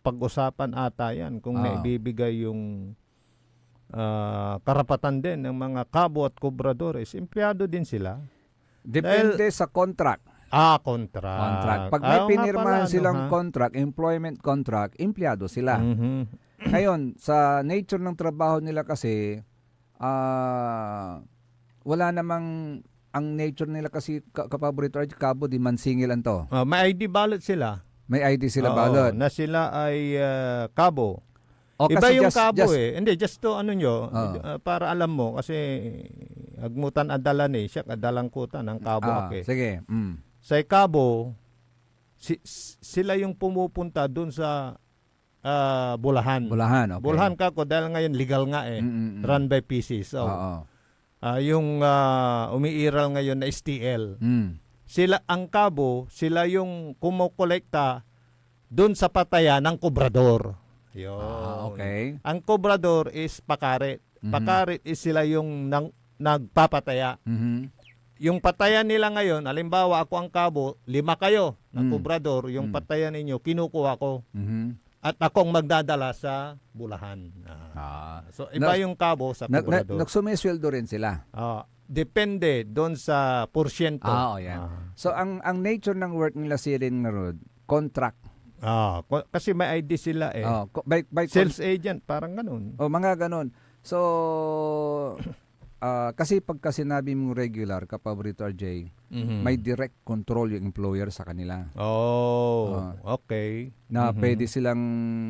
pag-usapan ata yan kung Oo. naibibigay yung karapatan din ng mga kabo at kobradores. Empleyado din sila. Depende sa contract. Contract. Contract. Pag may Oo nga pinirmahan pala, silang ha? contract, employment contract, empleyado sila. Mhm. Ngayon, sa nature ng trabaho nila kasi, wala namang, ang nature nila kasi, kapaborito ay kabo, di mansingil ang to. May ID ballot sila. May ID sila Oo, balot. na sila ay kabo. O, Iba kasi yung kabo eh. Hindi, just to ano nyo, Oo. para alam mo, kasi agmutan adalan eh, siya adalang kutan ng kabo ake. Sige. Sa kabo, sila yung pumupunta dun sa Bulahan. Bulahan, okay. Bulahan kako dahil ngayon legal nga eh. Run by PCs. So, Oo. yung umiiral ngayon na STL. Sila ang kabo, sila yung kumukolekta dun sa patayan ng kobrador. Yun. Okay. Ang kobrador is pakarit. Pakarit is sila yung nagpapataya. Yung patayan nila ngayon, halimbawa ako ang kabo, 5 kayo ng kobrador, yung patayan ninyo, kinukuha ko. At akong magdadala sa Bulahan. So, iba yung kabo sa kobrador. Nagsumisweldo rin sila. Depende doon sa porsyento. Yan. So, ang nature ng work nila si Rin Rod, contract. Kasi may ID sila eh. By Sales agent, parang ganun. mga ganun. So, kasi pagka sinabi mong regular, kapaborito RJ, may direct control yung employer sa kanila. Okay. Na pwede silang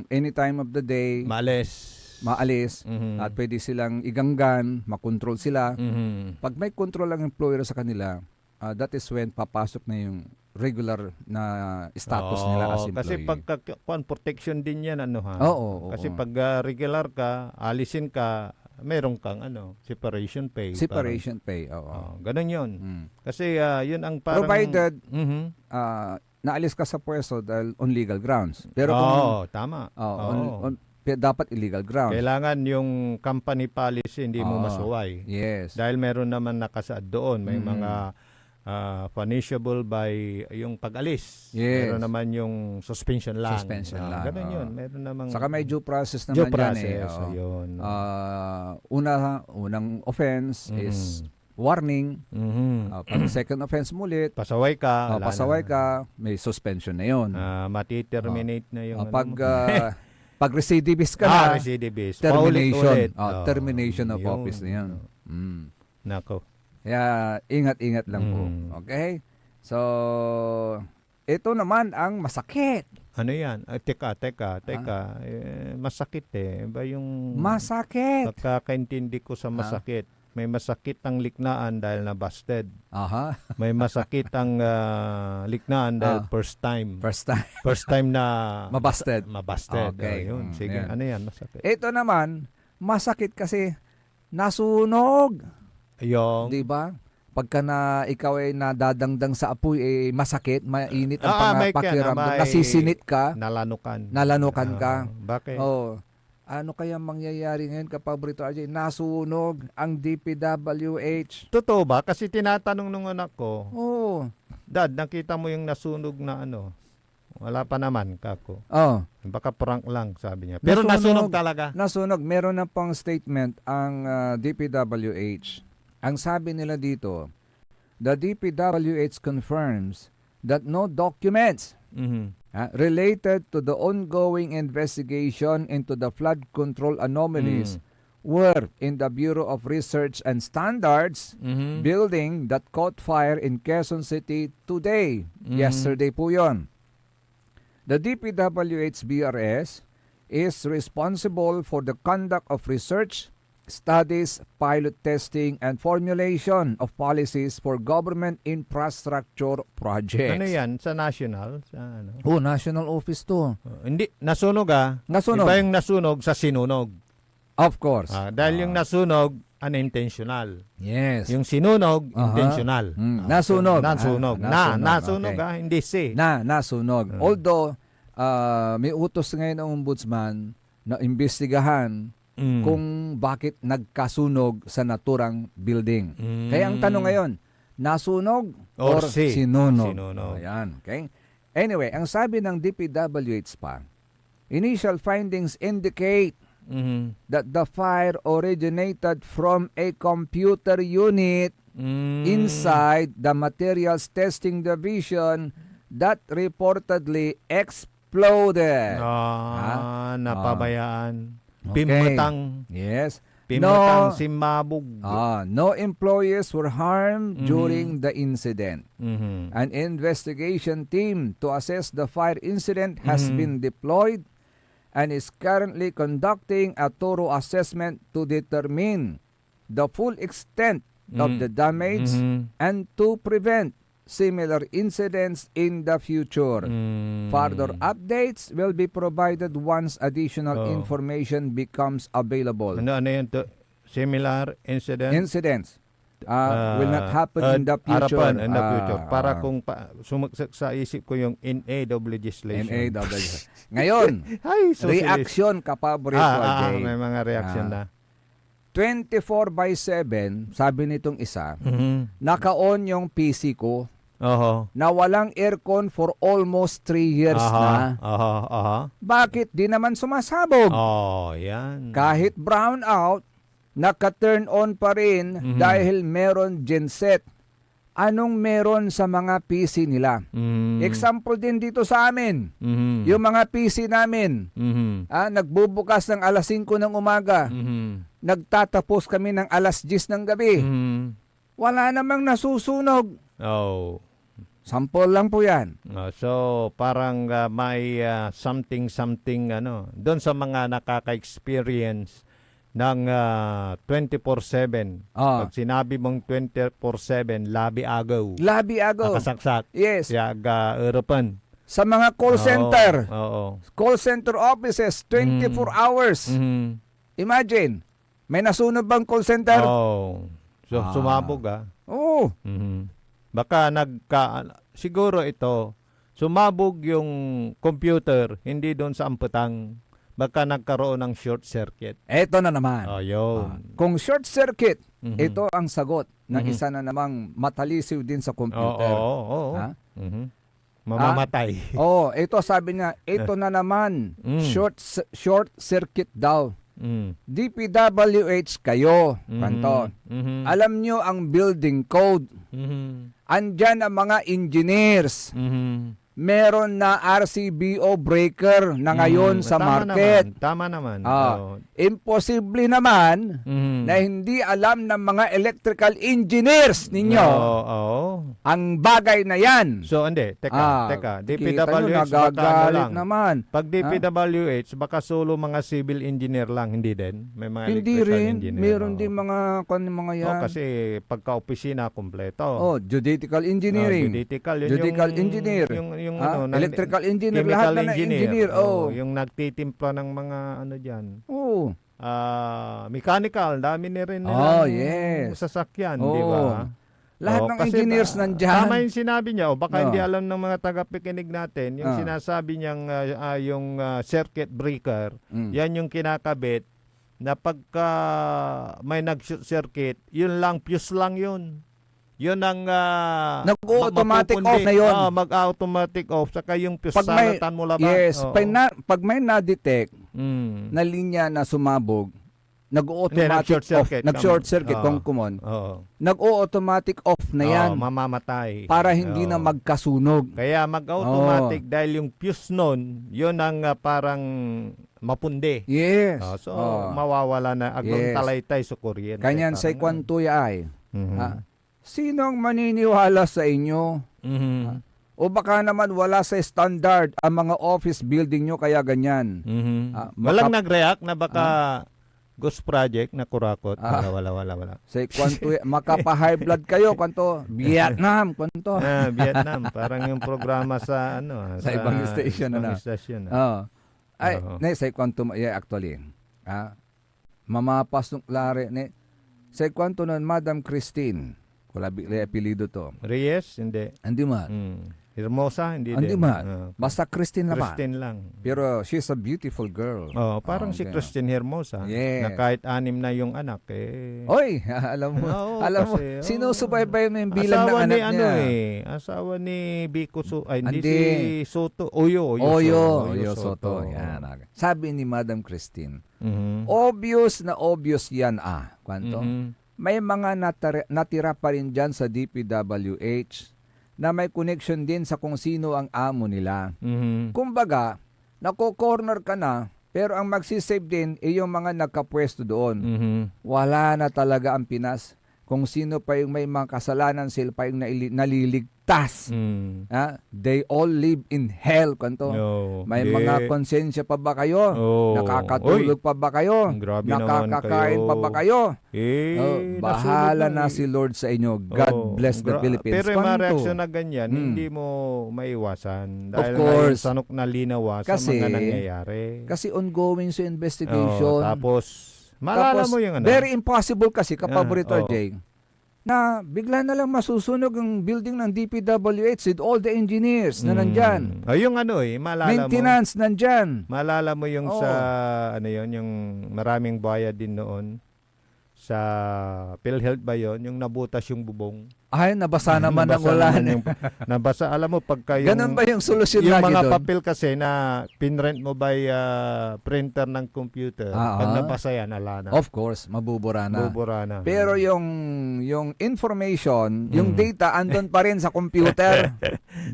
any time of the day, maalis, at pwede silang iganggan, makontrol sila. Pag may control ang employer sa kanila, that is when papasok na yung regular na status nila as employee. Kasi pagka protection din yan, Kasi pag regular ka, alisin ka, meron kang separation pay. Separation pay, ganun yun. Kasi yun ang parang... Provided, naalis ka sa pwesto dahil on legal grounds. Pero kung... tama. Dapat illegal grounds. Kailangan yung company policy hindi mo masuway. Yes. Dahil meron naman nakasaad doon. May mga punishable by yung pag-alis. Yes. Meron naman yung suspension lang. Ganun yun. Meron namang... Saka may due process naman process, yan unang offense is warning. Pag second offense mulit, pasaway ka. May suspension na yun. Mati-terminate na yung... Pag recidivist ka na, recidivist. termination. Termination of office na yan. Nako. Kaya ingat-ingat lang po. Okay? So, ito naman ang masakit. Ano yan? Teka. Masakit eh. Ba yung... Masakit. Pagkakaintindi ko sa masakit. May masakit ang liknaan dahil na-busted. May masakit ang liknaan dahil first time. First time na... Mabusted. Okay. Yun. Sige, ano yan? Masakit. Ito naman, masakit kasi nasunog. Yung... Diba? Pagka ikaw ay nadadangdang sa apoy, masakit, mainit ang pakiramdam, nasisinit ka, nalanukan ka. Bakit? Ano kaya mangyayari ngayon, kapaborito RJ? Nasunog ang DPWH. Totoo ba? Kasi tinatanong nung anak ko, Dad, nakita mo yung nasunog na Wala pa naman, kako. Baka prank lang, sabi niya. Pero nasunog talaga. Nasunog. Meron na pong statement ang DPWH. Ang sabi nila dito, the DPWH confirms that no documents related to the ongoing investigation into the flood control anomalies were in the Bureau of Research and Standards building that caught fire in Quezon City today. Yesterday po yun. The DPWH BRS is responsible for the conduct of research, studies, pilot testing, and formulation of policies for government infrastructure projects. Ano yan? Sa national? National office to. Hindi. Nasunog Nasunog. Iba yung nasunog sa sinunog. Of course. Dahil yung nasunog, unintentional. Yes. Yung sinunog, intentional. Nasunog. Nasunog. Hindi si. Nasunog. Although, may utos ngayon ng ombudsman na imbestigahan kung bakit nagkasunog sa naturang building. Kaya ang tanong ngayon, nasunog or sinunog? Sinunog. Ayan, okay? Anyway, ang sabi ng DPWH pa, Initial findings indicate that the fire originated from a computer unit inside the materials testing division that reportedly exploded. Napabayaan. Okay. Pimutang. Yes. Pimutang simabog. No employees were harmed during the incident. Mhm. An investigation team to assess the fire incident has been deployed and is currently conducting a thorough assessment to determine the full extent of the damage and to prevent similar incidents in the future. Further updates will be provided once additional information becomes available. Ano yan to? Similar incident? Incidents will not happen in the future. Harapan in the future. Para kung sumagsak sa isip ko yung NAW legislation. NAW. Ngayon, Ay, reaction kapaborito, Jay. may mga reaction na. 24/7, sabi nitong isa, naka-on yung PC ko Oho. na walang aircon for almost 3 years na. Bakit di naman sumasabog? Yan. Kahit brown out, naka-turn on pa rin dahil meron genset. Anong meron sa mga PC nila? Example din dito sa amin. Yung mga PC namin, nagbubukas ng alas 5 ng umaga. Nagtatapos kami ng alas 10 ng gabi. Wala namang nasusunog. Sample lang po yan. So, parang may something doon sa mga nakaka-experience ng 24/7. Pag sinabi mong 24/7, labi agaw. Labi agaw. Nakasaksak. Yes. Yaga European. Sa mga call center. Oo. Call center offices, 24 hours. Imagine, may nasunog bang call center? So, sumabog Oo. Baka siguro ito, sumabog yung computer, hindi doon sa amputang. Baka nagkaroon ng short circuit. Eto na naman. Yun. Kung short circuit, ito ang sagot ng isa na namang matalisiw din sa computer. Mamamatay. Ito sabi niya, ito na naman, short circuit daw. DPWH kayo, kanto. Alam nyo ang building code. Andyan ang mga engineers. Meron na RCBO breaker na ngayon sa market. Tama naman. Imposible naman na hindi alam ng mga electrical engineers ninyo ang bagay na yan. So, hindi. Teka. DPWH, baka nagagalit lang. naman. Pag DPWH, baka solo mga civil engineer lang, hindi din? May mga Hindi electrical rin. engineer. Meron din mga yan. Kasi pagka-opisina, kompleto. Judicial engineering. Judicial engineer. Yung electrical engineer, chemical lahat na engineer. Yung nagtitimpla ng mga dyan. Mechanical, dami na rin nilang sasakyan, di ba? Lahat ng engineers nandyan. Tama yung sinabi niya, baka hindi alam ng mga tagapakinig natin, yung sinasabi niyang yung circuit breaker, yan yung kinakabit na pagka may nag-circuit, yun lang, fuse lang yun. Yun ang nag-automatic off na yun. Mag-automatic off. Saka yung fuse, pag may, salatan mo labas. Yes. Pag may na-detect na linya na sumabog, nag-automatic off. Nag-short circuit kung common. Nag-automatic off na yan. Mamamatay. Para hindi na magkasunog. Kaya mag-automatic dahil yung fuse nun, yun ang parang mapundi. Yes. So, mawawala na agong talaytay sa kuryente. Kanyan sa ikwantuya ay, sinong maniniwala sa inyo? O baka naman wala sa standard ang mga office building nyo kaya ganyan. Walang nag-react na baka ghost project na kurakot? Wala. Sa ikwantuya, makapa-high blood kayo, kanto, Vietnam, kanto. Vietnam, parang yung programa sa sa ibang station na. Sa ikwantuya, actually, mamapas ng klare, sa ikwantuya Madam Christine, wala apelido to. Reyes? Hindi. Hindi man. Hermosa, hindi Hindi din. man. Basta Christine naman. Christine lang. Pero she's a beautiful girl. Oh, parang si Okay. Christine Hermosa. Yes. Na kahit 6 na yung anak, eh. Oy, alam mo, Oo, alam mo, kasi, sinusubaybay mo yung bilang ng asawa anak ni niya. ano asawa ni Biko ay hindi Hindi. si Soto. Oyo Soto. Yan. Sabi ni Madam Christine, Mhm. obvious na obvious yan Kwanto? Mhm. May mga natira pa rin dyan sa DPWH na may connection din sa kung sino ang amo nila. Mhm. Kumbaga, nako-corner ka na, pero ang magsisave din ay yung mga nagkapwesto doon. Mhm. Wala na talaga ang Pinas. Kung sino pa yung may mga kasalanan, sila pa yung naliligtas. Mm. They all live in hell. Kanto. No. May Di. mga konsensya pa ba kayo? Oh. Nakakatulog pa ba kayo? Grabe naman Nakakakain kayo. pa ba kayo? Bahala nasulog na eh. si Lord sa inyo. God bless the Philippines. Pero yung mga Kanto. reaksyon na ganyan, hindi mo maiwasan. Dahil Of course. nga yung sanok na linawa sa Kasi- mga nangyayari. Kasi ongoing sa investigation. Tapos, malala Tapos, mo yung ano. very impossible kasi, kapaborito, oo. Jay, na bigla na lang masusunog ang building ng DPWH with all the engineers na nandyan. Yung ano malala mo. Maintenance nandyan. Malala mo yung Oo. sa, ano yun, yung maraming bayad din noon. Sa PhilHealth ba yun? Yung nabutas yung bubong. Ay, nabasa naman ang Nabasa ulan. naman yung, nabasa, alam mo, pagka yung... Ganun ba yung solusyon yung lagi mga doon? papel kasi na pinrent mo by printer ng computer, pag nabasa yan, ala na. Of course, mabubura na. Bubura na. Pero yung information, yung data, andun pa rin sa computer.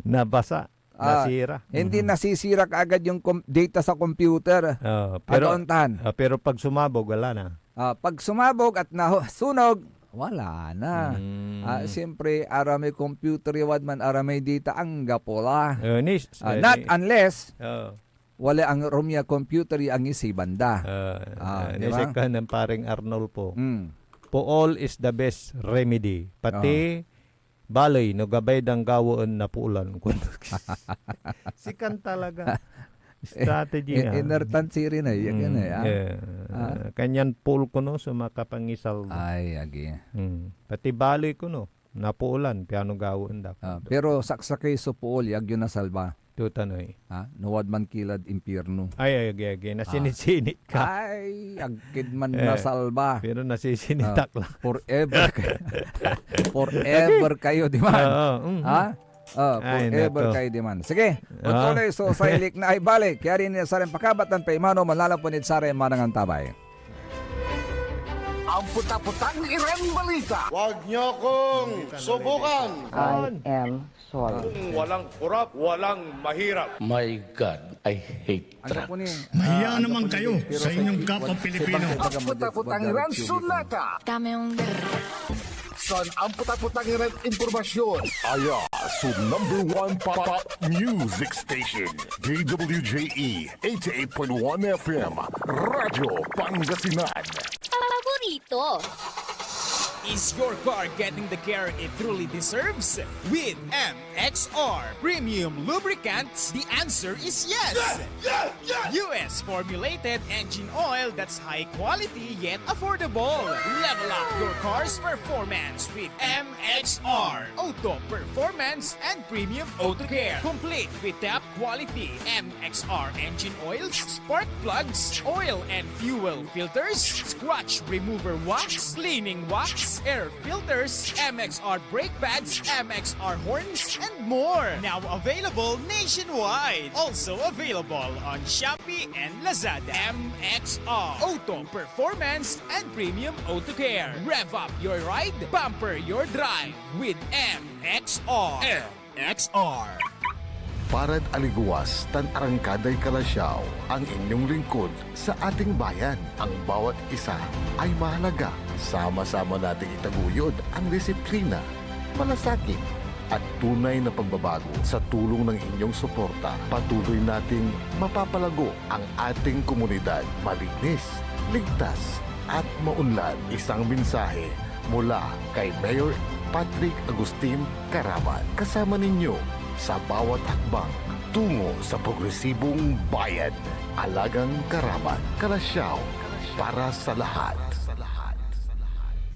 Nabasa. Nasira. Hindi nasisira kaagad yung data sa computer. Pero, Pero pag sumabog, wala na. pag sumabog at nasunog, wala na. Siyempre, aramay computer yawad man, aramay data ang gapola. Not unless wala ang Romia computer ang isi banda. Diba? Nisip ka ng paring Arnold po. Mm. Pool is the best remedy. Pati balay, no gabay dang gawon na puulan. Sikan talaga. Strategy na. Inertancy rin ay. Kanyan pool ko no, sumakapangisal. Ay, agi. Pati balay ko no, napuulan, piano gawon da. Pero saksakay so pool, yagyo na salba. Tutanoy. Nuwad man kilad impyerno. Ay, nasinisinit ka. Ay, agkid man na salba. Pero nasisinitak lang. Forever. Forever kayo, di ba? Forever nato. kayo, di man. Sige, tuloy so sa ilik na ay balik. Kaya rin sa rin pakabatan pa imano malalapunit sa rin manangang tabay. Ang puta-putang Iren Balita. Huwag niyo kong subukan. I am sorry. Walang kurap, walang mahirap. My God, I hate Ano po ni? Mahiya naman kayo sa inyong kapwa Pilipino. Ang puta-putang Iren Sunata. Dame un Son ang puta-putang Iren Impormasyon. Aya, so #1 pop music station. DWJE 88.1 FM. Radyo Pangasinan. favorito. Is your car getting the care it truly deserves? With MXR Premium Lubricants, the answer is yes! US formulated engine oil that's high quality yet affordable. Level up your car's performance with MXR Auto Performance and Premium Auto Care. Complete with top quality MXR engine oils, spark plugs, oil and fuel filters, scratch remover wax, cleaning wax, air filters, MXR brake pads, MXR horns, and more. Now available nationwide. Also available on Shopee and Lazada. MXR Auto Performance and Premium Auto Care. Rev up your ride, bumper your drive with MXR. MXR. Parad aliguas, tan arangkaday kalasyaw, ang inyong lingkod sa ating bayan. Ang bawat isa ay mahalaga. Sama-sama nating itaguyod ang disiplina, malasakit, at tunay na pagbabago. Sa tulong ng inyong suporta, patuloy nating mapapalago ang ating komunidad. Malinis, ligtas, at maunlad. Isang mensahe mula kay Mayor Patrick Agustin Caraman. Kasama ninyo sa bawat hakbang tungo sa progresibong bayan. Alagang Karaman, Kalasyaw, para sa lahat.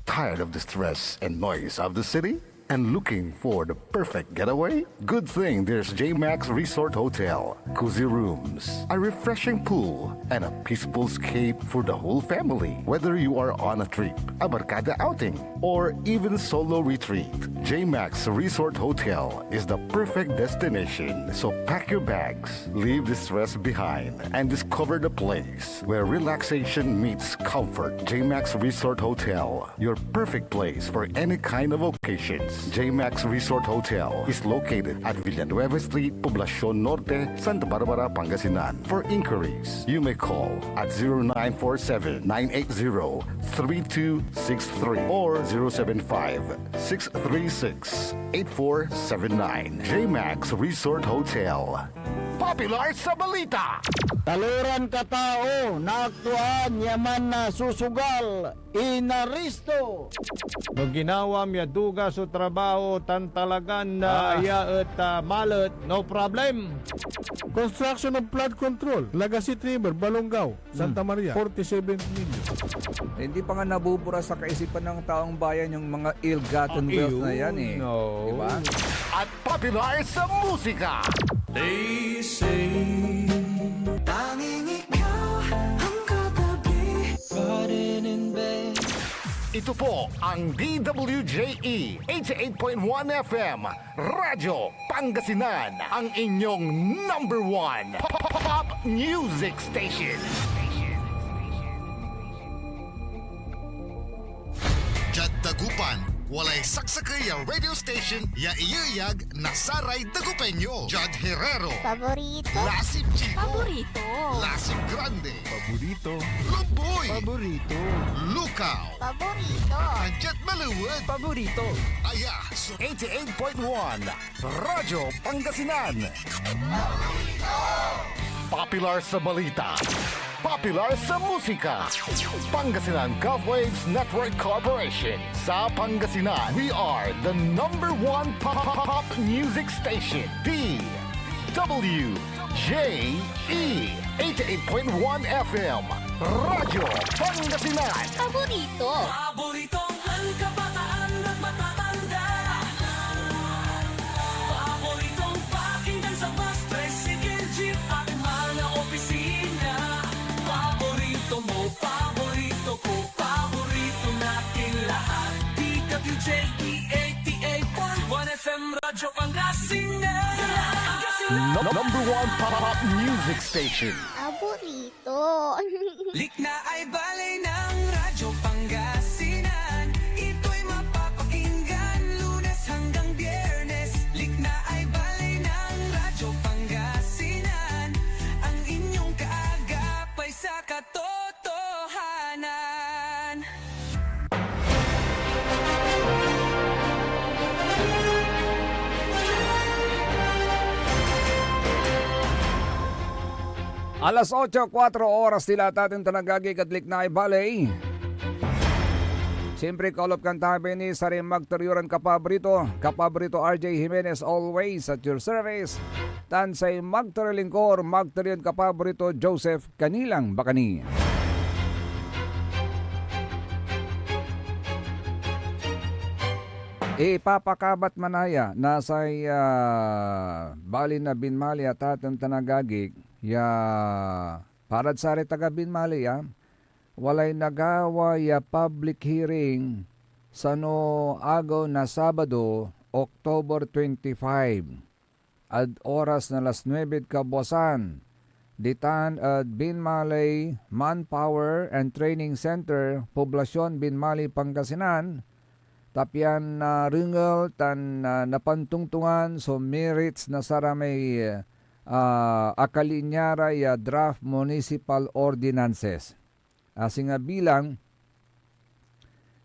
Tired of the stress and noise of the city? and looking for the perfect getaway? Good thing there's JMax Resort Hotel. Cozy rooms, a refreshing pool, and a peaceful escape for the whole family. Whether you are on a trip, a barkada outing, or even solo retreat, JMax Resort Hotel is the perfect destination. So pack your bags, leave the stress behind, and discover the place where relaxation meets comfort. JMax Resort Hotel, your perfect place for any kind of occasions. JMax Resort Hotel is located at Villanueva Street, Poblacion Norte, Santa Barbara, Pangasinan. For inquiries, you may call at 0947-980-3263 or 075-636-8479. JMax Resort Hotel. Popular sa balita! Taluran ka tao, naaktuan, yaman na susugal, inaristo. No ginawa miya duga sa trabaho tan talagan na iya at malat, no problem. Construction of flood control, Lagasit River, Balongaw, Santa Maria, 47 million. Hindi pa nga nabubura sa kaisipan ng taong bayan yung mga ill-gotten wealth na yan eh. No. Diba? At popular sa musika! Ito po ang DWJE 88.1 FM Radyo Pangasinan, ang inyong number one pop music station. Jad Dagupan, walay saksakay ya radio station ya iyayag nasaray Dagupeño. Jad Herrero, Paborito. Lasip Chico, Paborito. Lasip Grande, Paborito. Luboy, Paborito. Lukaw, Paborito. Jet Maluwag, Paborito. Aya, so 88.1 Radyo Pangasinan. Popular sa balita. Popular sa musika. Pangasinan Golfwaves Network Corporation. Sa Pangasinan, we are the number one pop music station. DWJE 88.1 FM. Radyo Pangasinan. Paborito. Paboritong ang kabataan at matatanda. Paboritong pakinggan sa bus, tricycle, jeep at mga opisina. Paborito mo, paborito ko, paborito natin lahat. DWJE 88.1 FM Radyo Pangasinan. Number one pop music station. Paborito. Likna ay balay ng Radyo Pangasinan. Ito'y mapapakinggan Lunes hanggang Biyernes. Likna ay balay ng Radyo Pangasinan. Ang inyong kaagapay sa katotohanan. Alas 8:04 oras nila atin tanagagi katlik na Balay. Siyempre kaulap kang tabi ni Sarim Magturyuran Kapabrito RJ Jimenez always at your service. Tansay Magturylingkor Magturyan Kapabrito Joseph Kanilang Bakani. Ipapakabat manaya nasay bali na binmali at atin tanagagig ya parad sari taga binmali ya walay nagawa ya public hearing sa no agaw na Sabado, October 25 at oras na las 9 kabuasan ditan at Binmalay Manpower and Training Center, Poblacion, Binmalay, Pangasinan. Tapyan na ringal tan napantungtungan so merits na saramay akalinyara ya draft municipal ordinances. Asing nga bilang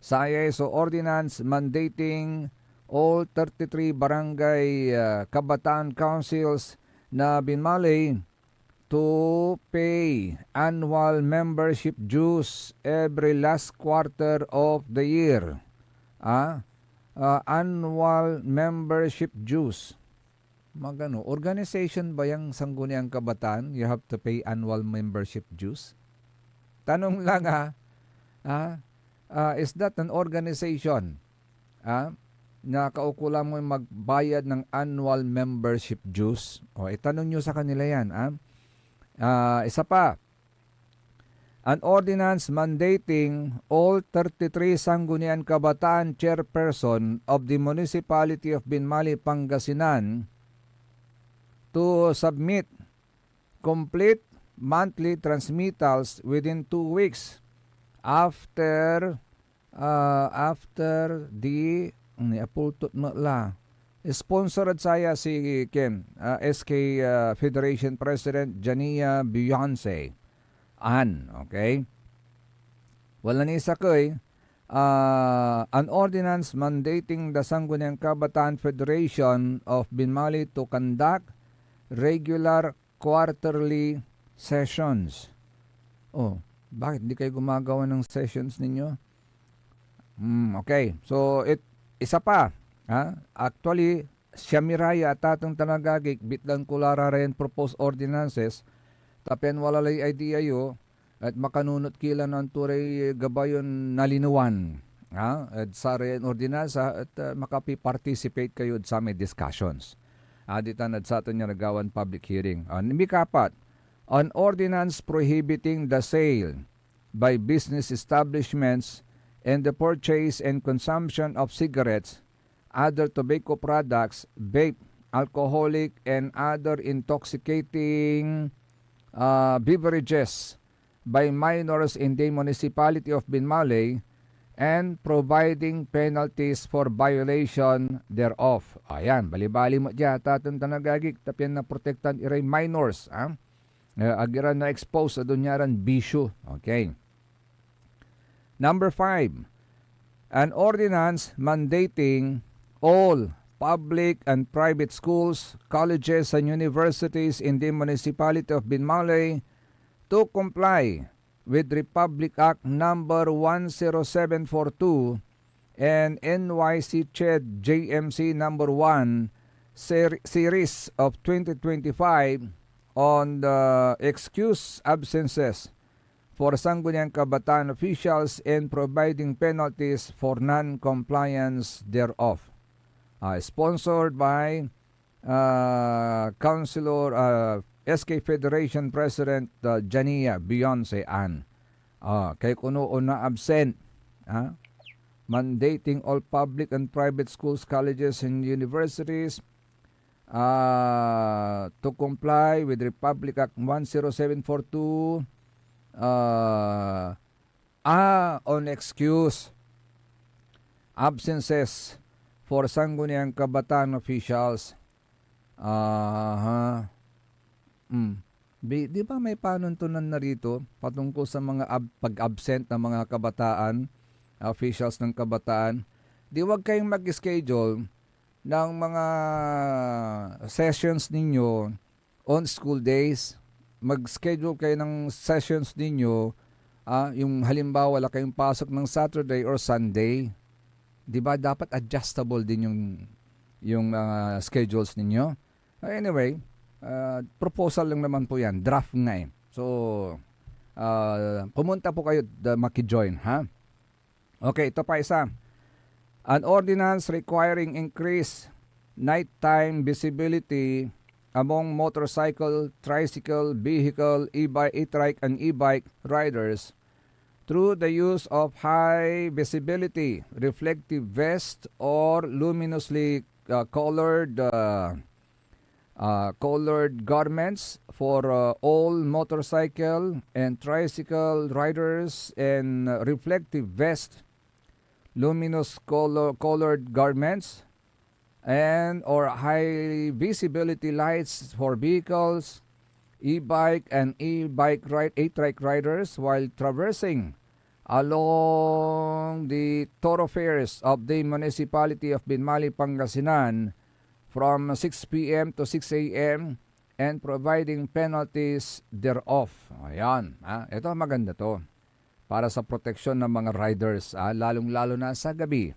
saya so ordinance mandating all 33 barangay kabataan councils na Binmalay to pay annual membership dues every last quarter of the year. Annual membership dues. Magano, organization ba yung sangguniang kabataan? You have to pay annual membership dues? Tanong lang is that an organization? na kaukulang mo magbayad ng annual membership dues? O, itanong nyo sa kanila yan. Isa pa, an ordinance mandating all 33 Sangguniang Kabataan chairperson of the Municipality of Binmali, Pangasinan to submit complete monthly transmittals within 2 weeks after the apultot mo la. Sponsored saya si Kim, SK Federation President Jania Beyonce. Okay? Wala ni isa ko an ordinance mandating the Sangguniang Kabataan Federation of Binmali to conduct regular quarterly sessions. Bakit hindi kayo gumagawa ng sessions ninyo? Okay. So, isa pa. Actually, siya miraya at atong tanagagik bitlang kulara rin proposed ordinances tapen walalay idea yo at makanunot kila ng turay gabayon nalinuwan. At sa rin ordinansa at makapi-participate kayo sa may discussions. Aditan at sa ato niya nagawan public hearing. Nimikapat, an ordinance prohibiting the sale by business establishments and the purchase and consumption of cigarettes, other tobacco products, vape, alcoholic, and other intoxicating beverages by minors in the municipality of Binmali and providing penalties for violation thereof. Ayan, balibali mo dyan, tatang tanagagik, tapyan na protektan iray minors. Agiran na expose sa dunyaran bisyo. Okay. Number 5, an ordinance mandating all public and private schools, colleges, and universities in the municipality of Binmali to comply with Republic Act number 10742 and NYC CHED JMC number 1 series of 2025 on the excuse absences for Sangguniang Kabataan officials and providing penalties for non-compliance thereof. Sponsored by Councilor SK Federation President Jania Beyonce Ann. Kay kuno na absent. Mandating all public and private schools, colleges, and universities to comply with Republic Act 10742 on excuse absences for Sangguniang Kabataan officials. Di ba may panuntunan na rito patungkol sa mga pag-absent ng mga kabataan, officials ng kabataan? Di wag kayong mag-schedule ng mga sessions ninyo on school days. Mag-schedule kayo ng sessions ninyo, yung halimbawa wala kayong pasok ng Saturday or Sunday. Di ba dapat adjustable din yung schedules ninyo? Anyway, proposal lang naman po yan. Draft nga eh. So, pumunta po kayo maki-join, ha? Okay, ito pa isa. An ordinance requiring increased nighttime visibility among motorcycle, tricycle, vehicle, e-trike, and e-bike riders through the use of high visibility reflective vest or luminously colored garments for all motorcycle and tricycle riders, and reflective vest, luminous colored garments, and or high visibility lights for vehicles, e-bike and e-trike riders while traversing along the thoroughfares of the municipality of Binmali, Pangasinan from 6 p.m. to 6 a.m. and providing penalties thereof. Ayan. Ito maganda to. Para sa proteksyon ng mga riders, lalong-lalo na sa gabi.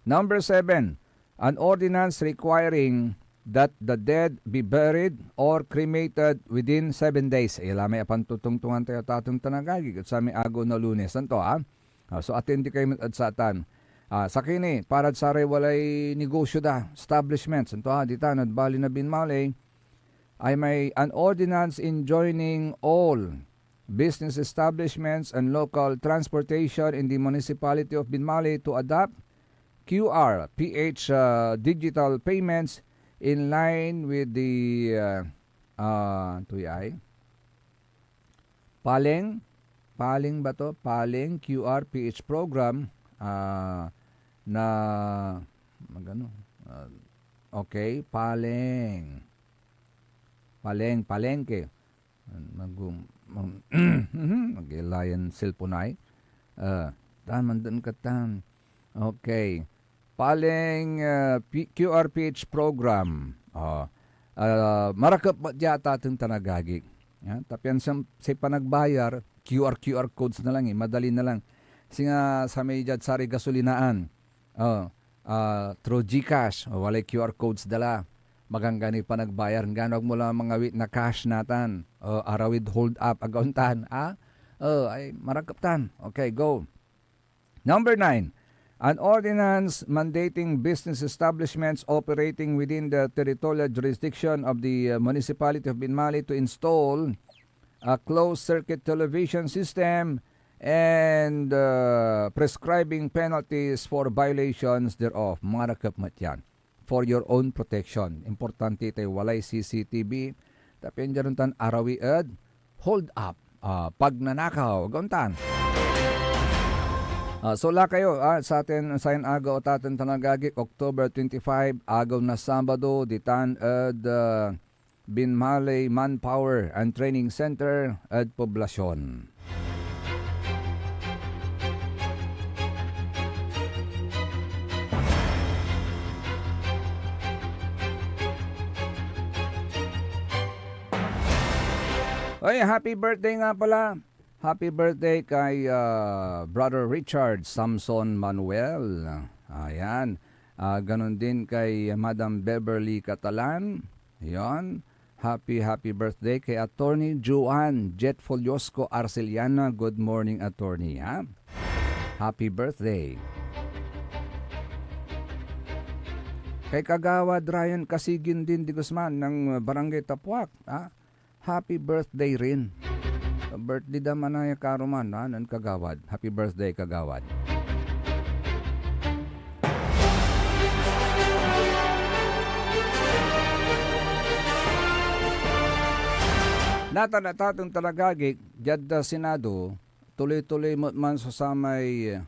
Number 7, an ordinance requiring that the dead be buried or cremated within 7 days. May apan tutungtungan tayo tatong tanagagig at sa may agaw na Lunes. Anto, So, atindi kayo at satan. Sa kini, para sa walay negosyo da, establishments, ito dita, nadbali na binmalay, ay may an ordinance enjoining all business establishments and local transportation in the municipality of Binmali to adopt QR, PH digital payments in line with the Paling ba to? Paling QR PH program na magano. Okay, palengke. Mag-ilayan cellphone ay. Taman dun katan. Okay. Paling QRPH program. Marakap ba diyata itong tanagagig. Tapian sa panagbayar, QR codes na lang madali na lang. Singa sa may dyan sari gasolinaan. Through GCash, walay QR codes dala. Maganggani pa nagbayar. Ganog mo lang mga wit na cash natan. Arawid hold up, agauntan. Ay marakap tan. Okay, go. Number 9. An ordinance mandating business establishments operating within the territorial jurisdiction of the municipality of Binmali to install a closed-circuit television system and prescribing penalties for violations thereof. Marakap matyan. For your own protection. Importante tayo walay CCTV. Tapin dyan tan arawi ed, hold up. Pag nanakaw, gauntan. So la kayo sa atin sa agaw at atin tanagagik October 25 agaw na Sabado ditan ed Binmali Manpower and Training Center ed Poblasyon. Oy, happy birthday nga pala. Happy birthday kay Brother Richard Samson Manuel. Ayan. Ganon din kay Madam Beverly Catalan. Ayan. Happy birthday kay Attorney Juan Jet Foliosco Arceliana. Good morning, Attorney. Ha? Happy birthday. Kay Kagawad Ryan Kasigin din di Guzman ng Barangay Tapuak. Ha? Happy birthday rin. Birthday da manaya karuman nan Kagawad. Happy birthday, Kagawad. Natatong talagagik jadda Senado tuloy-tuloy man sa may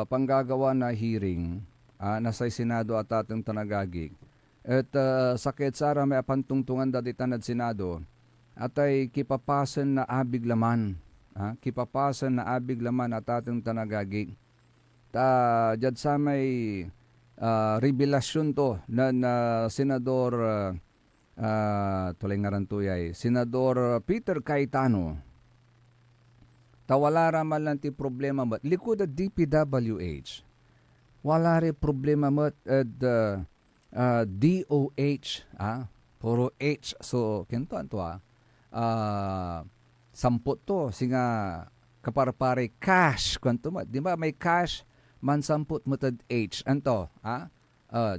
panggagawa na hearing nasa Senado at atong tanagagik. At sakit sara may apantungtungan dati tanad Senado at ay kipapasan na abig laman. Kipapasan na abig laman at atong tanagagig. Diyad sa may revelasyon to na Senador tulay nga rin tuyay, Senador Peter Cayetano. Wala raman lang ti problema mat. Likod at DPWH. Wala rin problema mat at DOH. Puro H. So, kinto anto sampot to singa kaparpare cash kwanto mo di ba may cash man sampot mo tad H anto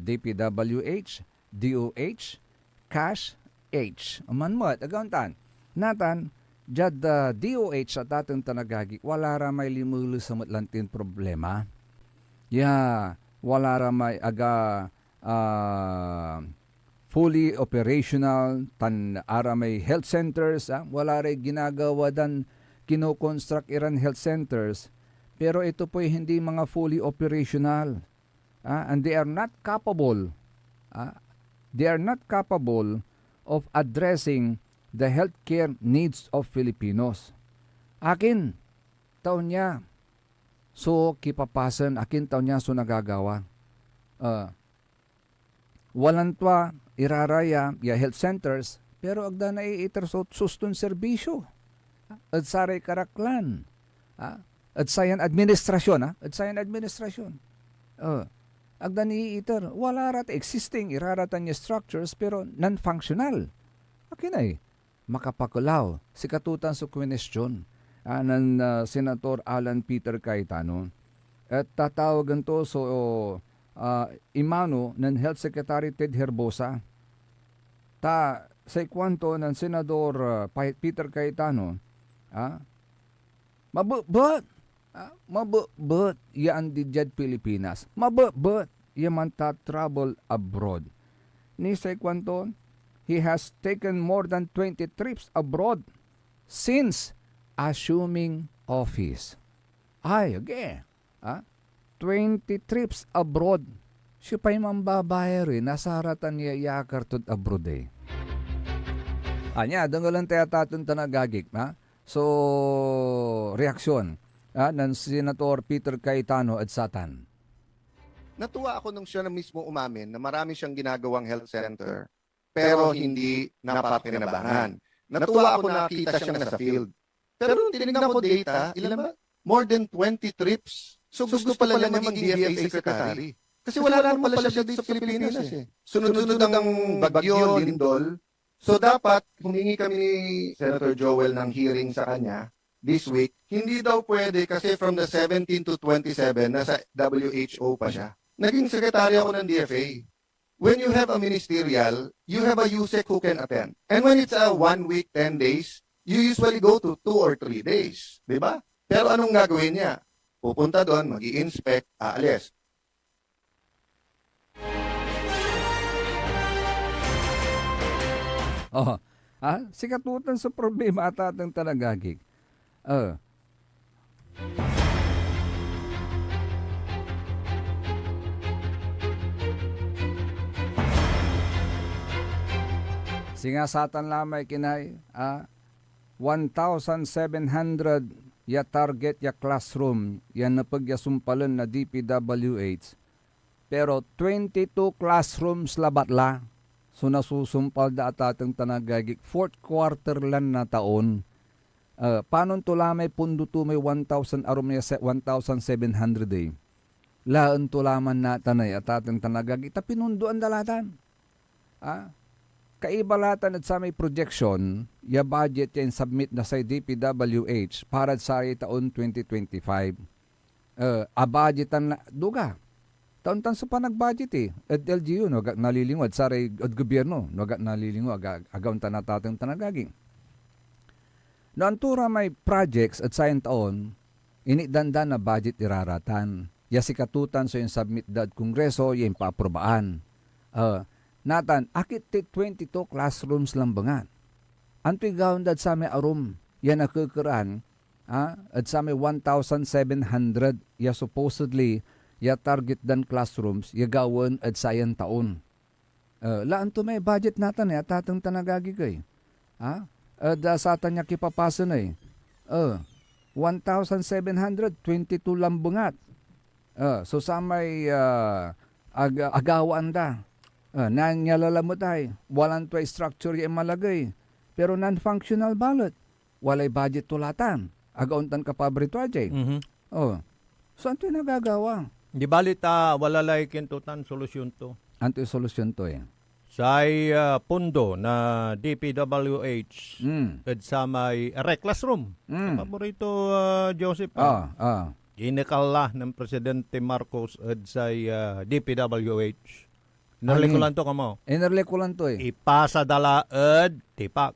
DPWH DOH cash H man mo agauntan natan jad DOH at atong tanagagi wala ra may limulo sa matlantin problema wala ra may aga fully operational tan aramay health centers wala rin ginagawa dan kino-construct iran health centers pero ito po hindi mga fully operational and they are not capable of addressing the healthcare needs of Filipinos. Akin taon niya so kipapasan akin taon niya so nagagawa walantwa iraraya health centers pero agda na iiter suston serbisyo at saray karaklan at sayan administrasyon agda ni iiter wala rat existing iraratan niya structures pero non-functional akin ay makapakulaw si katutan sa question ng Senator Alan Peter Cayetano at tatawagan to so imano ng Health Secretary Ted Herbosa. Sa ikwanto ng Senador Peter Cayetano, mabut yan di dyan Pilipinas. Mabut yaman ta travel abroad. Ni sa ikwanto, he has taken more than 20 trips abroad since assuming office. Ay, okay. 20 trips abroad. Siya pa'y mambabayar nasa haratan niya yakartod abroad Anya, doon lang tayo tatong tanagagik. So, reaksyon ng Senator Peter Cayetano at Satan. Natuwa ako nung siya na mismo umamin na marami siyang ginagawang health center pero hindi napapakinabangan. Natuwa ako nakita siya nasa field. Pero nung tinignan ko data, ilan ba? More than 20 trips. So gusto pala niya maging DFA secretary. Kasi wala naman pala siya dito sa Pilipinas Sunod-sunod ang bagyo, lindol. So dapat humingi kami ni Senator Joel ng hearing sa kanya this week. Hindi daw pwede kasi from the 17 to 27 nasa WHO pa siya. Naging sekretary ako ng DFA. When you have a ministerial, you have a USEC who can attend. And when it's a 1 week, 10 days, you usually go to 2 or 3 days. Diba? Pero anong gagawin niya? Pupunta doon, mag-i-inspect, aalis. Sikatutan sa problema at atang tanagagik. Singasatan lamay kinay 1,700 ya target ya classroom yan napagyasumpalan na DPWH. Pero 22 classrooms labat la. So nasusumpal da at atang tanagagik. 4th quarter lang na taon. Paano to lamay pundo to may 1,000 arum niya 1,700 Laan to laman na tanay at atang tanagagik. Ta pinunduan dalatan. Kaibalatan at sa may projection, ya budget yan submit na sa DPWH para sa taon 2025. Budgetan na, duga. Taon-taon sa pa nag-budget At LGU, no, nalilingwad. Saray at gobyerno, no, nalilingwad. Agawang tanatatang tanagaging. No, antura may projects at sa taon, inidandan na budget iraratan. Ya sikatutan so yung submit dad kongreso, yung paaprobaan. Natan, akit 22 classrooms lang bangan. Anto'y gawin dad sa may arum, yan nakukuran, at sa may 1,700, ya supposedly, ya target dan classrooms, ya gawin at sayan taon. Laan to may budget natan at tatang tanagagi kay. Satan niya kipapasa na 1,722 lang bangat. So sa may agawaan da. Nangyalamot ay, walang to structure yung malagay. Pero non-functional ballot. Walay budget tulatan. Agauntan ka pabrito ajay. So, ano yung nagagawa? Di balita, wala lay kintutan solusyon to. Ano yung solusyon to Say pundo na DPWH at sa may classroom. Paborito Joseph. Inikala ng Presidente Marcos at sa DPWH. Narlikulan to kamo. Narlikulan to Ipasa dala at tipak.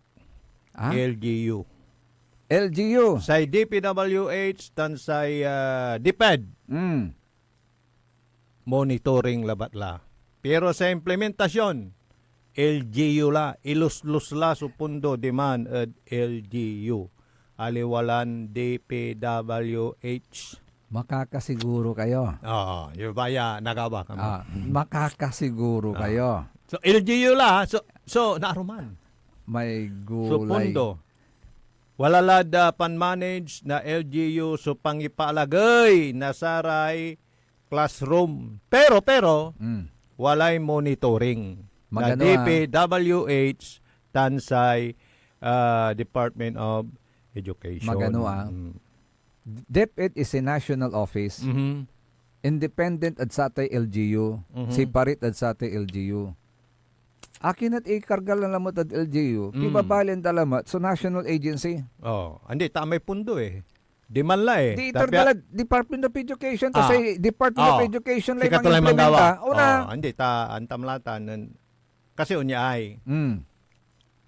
LGU. LGU. Sa DPWH tan sa DPED. Monitoring labat-la. Pero sa implementasyon, LGU la. Ilus-lus la supundo demand at LGU. Aliwalan DPWH. Makakasiguro kayo. Yung baya nagawa kami. Makakasiguro kayo. So LGU la, so naruman. May gulay. So pundo. Wala lada pan-manage na LGU so pangipalagay na saray classroom. Pero walay monitoring. Na DPWH tansay Department of Education. Magano DepEd is a national office. Independent at satay LGU. Separate at satay LGU. Akin at ikargal na lamot at LGU. Ibabalin dalamat so national agency. Hindi, tamay pundo Di man la eh. Di itargala Department of Education to Ah. say Department of Oh. Education Si lang katulay implementa. manggawa. Una. Hindi ta antamlatan kasi unya ay. Mm.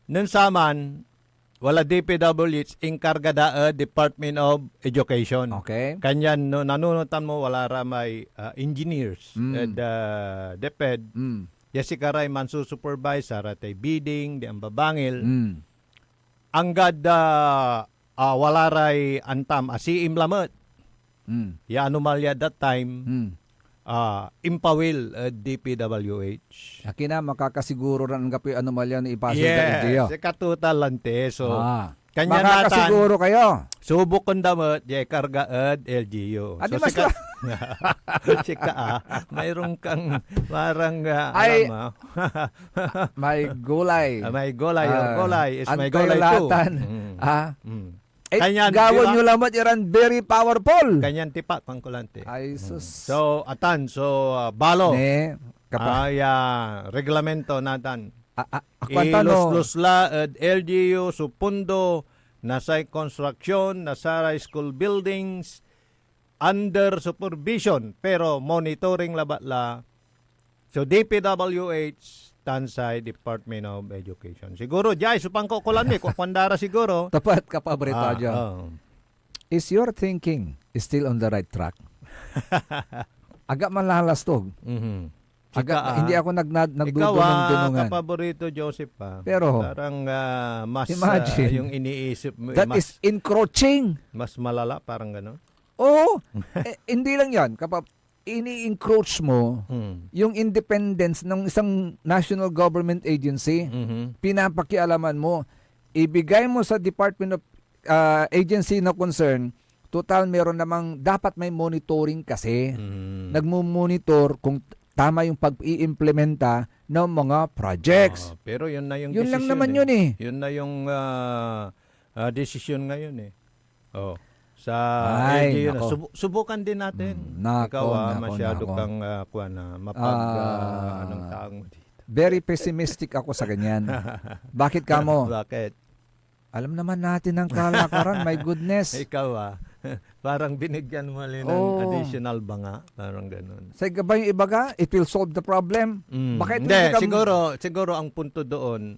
Nun saman wala DPWH inkargada Department of Education. Okay. Kanyan no nanunutan mo wala ra may engineers at DepEd. Jessica Ray man supervisor at ay bidding di ang babangil. Anggad wala ray antam asiim lamot. Ya anomalya that time impawil DPWH. Akina makakasiguro ran ang gapi anomalya ni ipasok Yes, LGU. katutal lante. So kanya makakasiguro kayo. subok kong damot, jay karga LGU. Adi So, mas sika mayroong kang parang Ay, alam mo. may gulay. May golay. Golay is may Antoy golay too. latan. Eh, Kanyan, gawon diba? nyo lamot iran very powerful. Kanyan tipa pangkulante. Ay, sus. So, balo. Ne, Reglamento natan. Ako ang tanong. Iluslusla LGU supundo nasay construction, nasay school buildings under supervision pero monitoring labatla. So DPWH Tansay Department of Education. Siguro jay supang ko kulan ni kwandara siguro. Tapat ka pa Brito Adjo. Is your thinking still on the right track? Aga man lalastog. Hindi ako nagdudunong-dunungan. Ikaw paborito Joseph pa. Pero parang mas imagine, yung iniisip mo that is encroaching. mas malala parang gano'n. Oo. Hindi lang 'yan. Kapag ini-encroach mo yung independence ng isang national government agency, pinapakialaman mo, ibigay mo sa Department of agency na concern, total meron namang dapat may monitoring kasi. Nagmo-monitor kung tama yung pag-iimplementa ng mga projects. Pero yun na yung Yun lang desisyon naman yun eh. Yun na yung desisyon ngayon eh. Oh. Sa Ay, LGU na. nako. Subukan din natin. Nako, Ikaw nako, masyado nako. kang anong taong mo dito. Very pessimistic ako sa ganyan. Bakit ka mo? Bakit? Alam naman natin ang kalakaran, my goodness. Ikaw parang binigyan mo rin ng Oh. additional banga. Parang ganun. Sa gabay yung iba ka, it will solve the problem. Bakit Hindi, ka siguro ang punto doon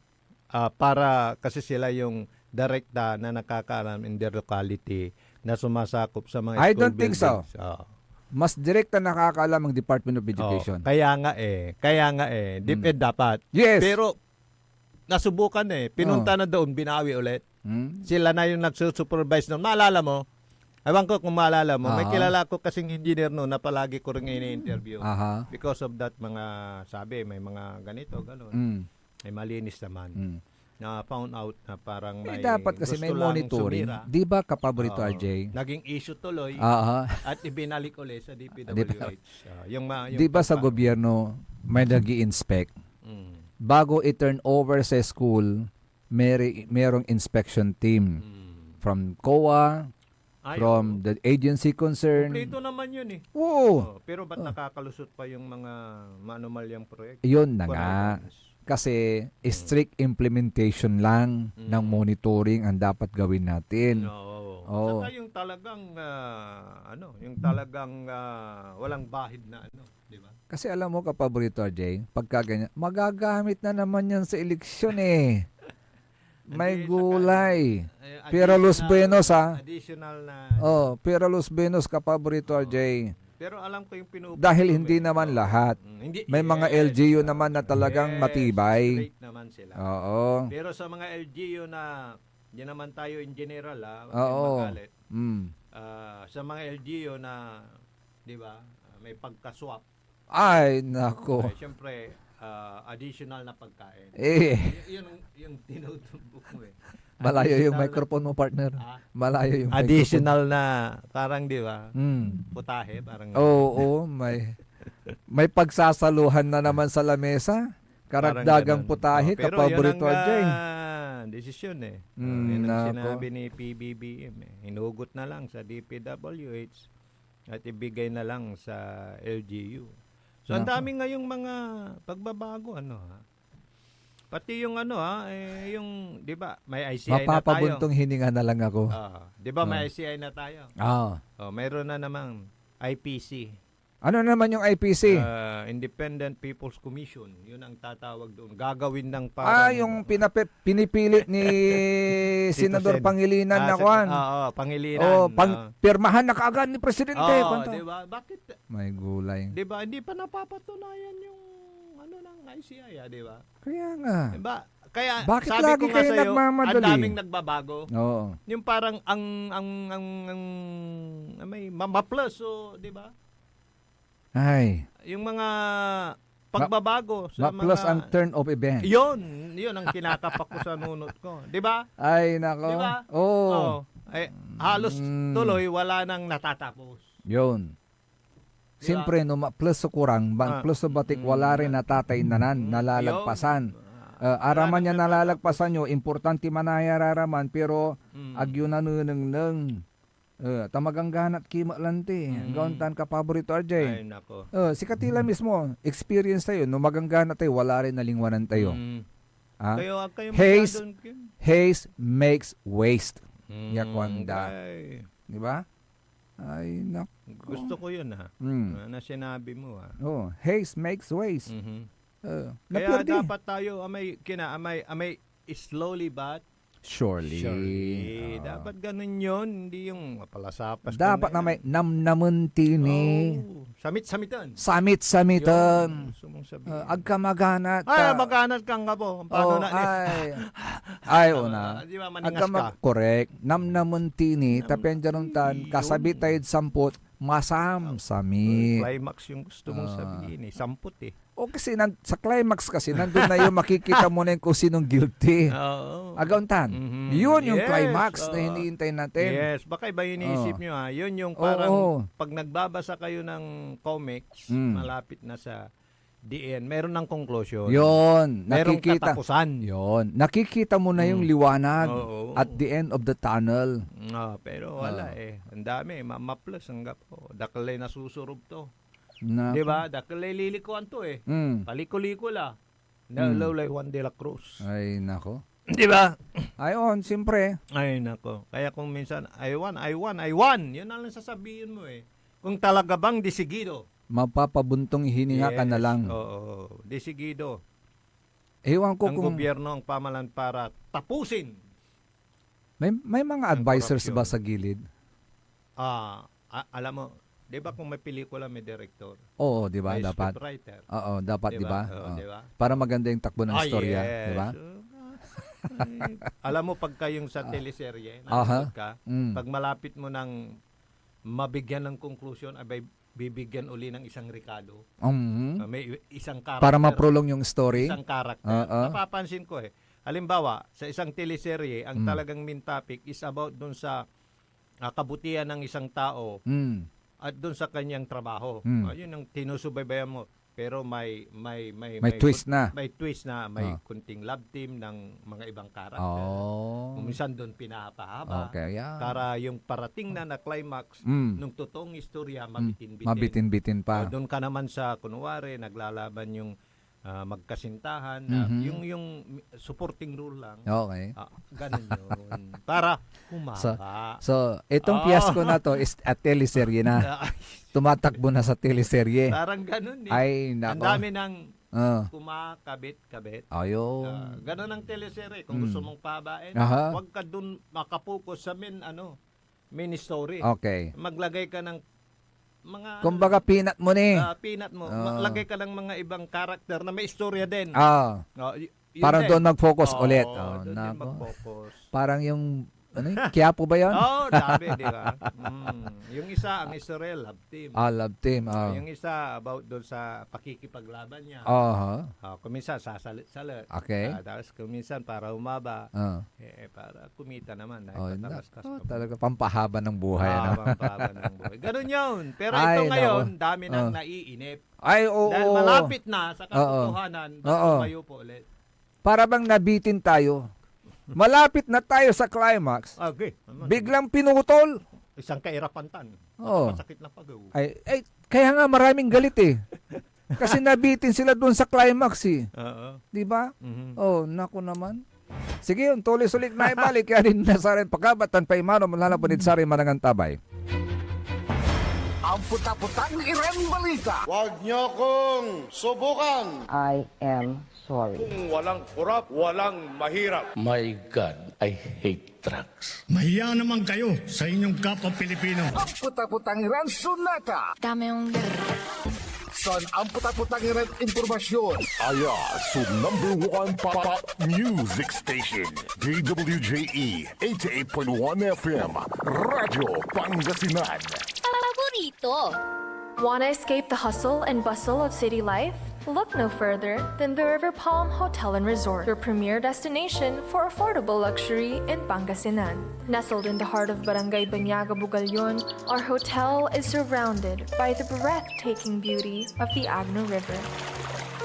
para kasi sila yung direkta na nakakaalam in their locality na sumasakop sa mga I school don't think so. buildings. mas direkta nakakaalam ang Department of Education. Kaya nga DepEd dapat. Yes. Pero nasubukan pinunta na doon, binawi ulit. Sila na yung nagsusupervise noon. Maalala mo? Ewan ko kung maalala mo. May kilala ko kasing engineer noon na palagi ko rin ini-interview. Because of that mga sabi, may mga ganito, gano'n. May malinis naman. Na found out na parang may dapat kasi may gusto lang monitoring. sumira. Di ba kapaborito RJ? Naging issue tuloy at ibinalik ulit sa DPWH. Di ba sa gobyerno may nag-i-inspect? Bago i-turn over sa school, merong inspection team from COA, from the agency concerned. Kompleto naman yun eh. Oo. Pero ba't nakakalusot pa yung mga maanomalyang proyekto? Yun na nga. Kasi strict implementation lang ng monitoring ang dapat gawin natin. Saka yung talagang walang bahid na di ba? Kasi alam mo kapaborito RJ, pagka ganyan, magagamit na naman yan sa eleksyon eh. May gulay. Pero Los Buenos Additional na. Pero Los Buenos kapaborito RJ. Pero alam ko yung pinupunto. Dahil hindi naman lahat. May mga LGU naman na talagang matibay. Straight naman sila. Oo. Pero sa mga LGU na di naman tayo in general magalit. Sa mga LGU na di ba may pagka-swap. Ay, nako. Siyempre additional na pagkain. Yung tinutumbok mo Malayo yung microphone mo, partner. Malayo yung additional na parang di ba? Putahe parang. Oo, may pagsasaluhan na naman sa lamesa. Karagdagang putahe kapaborito RJ. Desisyon yun ang sinabi ni PBBM Hinugot na lang sa DPWH at ibigay na lang sa LGU. So ang dami ngayong mga pagbabago Pati yung yung 'di ba, may ICI na tayo. Mapapabuntong hininga na lang ako. 'Di ba may ICI na tayo? Mayroon na namang IPC. Ano naman yung IPC? Independent People's Commission. 'Yun ang tatawag doon. Gagawin ng parang Yung pinipilit ni Senador Sen. Pangilinan na kwan. Pangilinan. Pirmahan na kaagad ni Presidente. Kwanto? 'di ba? Bakit? May gulay. 'Di ba hindi pa napapatunayan yung ng ICI, 'di ba? Kaya nga. Diba? Kaya Bakit sabi lagi ko nga kayo sa'yo, nagmamadali? ang daming nagbabago. Oo. Yung parang ang may ma-plus, so, 'di ba? Ay. Yung mga pagbabago sa plus mga ang turn of event. Yun ang kinakapak ko sa nunot ko, 'di ba? Ay nako. 'Di ba? Oo. Ay, halos tuloy wala nang natatapos. Yun. Siyempre, no, plus sa kurang, plus sa batik, wala rin natatay nanan, nalalagpasan. Araman niya nalalagpasan nyo, importante manayararaman, pero agyo na nunang tamagang ganat kima lanti. Gauntan ka paborito, RJ. Ay, nako. Si Katila mismo, experience tayo, no maganggana tayo, wala rin nalingwanan tayo. Kayo Haste makes waste. Yakwanda. Di ba? Ay, nak. Gusto ko yun na sinabi mo haste makes waste. Kaya dapat tayo amay slowly but surely. Dapat ganun yun, hindi yung mapalasapas. Dapat na may namnamuntini. Samit-samitan. Samit-samitan. Agka maganat. Maganat kang nga po. Paano una. Di ba, maningas Agka ka? correct. Namnamuntini. Tapenjarong tan. Kasabit tayo samput. Masam-sami. Climax yung gusto mong sabihin. Samput eh. O kasi sa climax kasi nandun na yung makikita mo na yung kung sinong guilty. Agauntan. Yun yung climax na hinihintay natin. Yes, baka iba yung iniisip nyo Yun yung parang pag nagbabasa kayo ng comics, malapit na sa the end, meron ng conclusion. Yun. Merong Nakikita. katapusan. Yun. Nakikita mo na yung liwanag at the end of the tunnel. Pero wala Ang dami. Ma-plus hanggang po. Dakalay nasusurob to. Na, Diba? Dakalay lilikuan to Paliko-liko la. Lawlay Juan de la Cruz. Ay, nako. Diba? Ayon, siyempre. Ay, nako. Kaya kung minsan, I won. Yun ang sasabihin mo Kung talaga bang desigido. Mapapabuntong hininga ka na lang. Oo. Desigido. Ewan ko ang kung gobyerno ang pamalan para tapusin. may mga advisors ba sa gilid? Alam mo, 'di ba kung may pelikula may director? Oo, 'di ba may dapat? scriptwriter. Oo, dapat 'di ba? Diba? Para maganda yung takbo ng istorya, yes. 'di ba? Alam mo pagka yung sa teleserye, nanonood ka, Mm. pag malapit mo nang mabigyan ng conclusion, abay bibigyan uli ng isang rekado. May isang character. Para ma-prolong yung story. Isang character. Napapansin ko halimbawa, sa isang teleserye, ang talagang main topic is about dun sa kabutihan ng isang tao at dun sa kanyang trabaho. Yun ang tinusubaybayan mo. Pero may twist na. May twist na, may kunting love team ng mga ibang karakter. Minsan doon pinapahaba. Okay, yeah. Para yung parating na climax nung totoong istorya mabitin-bitin. Mabitin-bitin pa. Doon ka naman sa kunwari naglalaban yung magkasintahan yung supporting role lang. Okay. Ganun yun. Para humaba. So itong fiasco na to is at teleserye na. Tumatakbo na sa teleserye. Parang ganun Ay, nako. Ang dami ng kumakabit-kabit. Ayun. Ganun ang teleserye. Kung gusto mong pahabain, huwag ka dun makapokus sa main story. Okay. Maglagay ka ng mga kumbaga pinat mo ni. Pinat mo. Maglagay ka ng mga ibang karakter na may istorya din. Para doon mag-focus ulit. Doon din mag-focus. Parang yung Quiapo ba yun? Dami, di ba? Yung isa, ang Israel, love team. Love team. Yung isa, about doon sa pakikipaglaban niya. Kuminsan, sasalit-salit. Okay. Tapos kuminsan, para umaba. Para kumita naman. Talaga pampahaba ng buhay. Pampahaba ng buhay. Ganun yun. Pero ito ngayon, dami nang naiinip. Dahil malapit na sa katotohanan, tumayo po ulit. Para bang nabitin tayo. Malapit na tayo sa climax. Okay. Biglang pinutol. Isang kairapantan. Masakit na pagaw. Kaya nga maraming galit Kasi nabitin sila doon sa climax eh. Oo. Di ba? Mhm. Oh, naku naman. Sige, yung tuloy-sulik na ibalik. Kaya rin na sa rin pagkabatan pa imano malalapunid sa rin manangang tabay. Ang puta-putang Iren Balita. Huwag niyo kong subukan. I am sorry. Kung walang kurap, walang mahirap. My God, I hate drugs. Mahiya naman kayo sa inyong kapwa Pilipino. Ang puta-putang Iren Sunata. Dame yung Son, ang puta-putang Iren Impormasyon. Aya, so #1 pop music station. DWJE 88.1 FM. Radyo Pangasinan. paborito. Want to escape the hustle and bustle of city life? Look no further than the River Palm Hotel and Resort, your premier destination for affordable luxury in Pangasinan. Nestled in the heart of Barangay Banyaga, Bugalyon, our hotel is surrounded by the breathtaking beauty of the Agno River.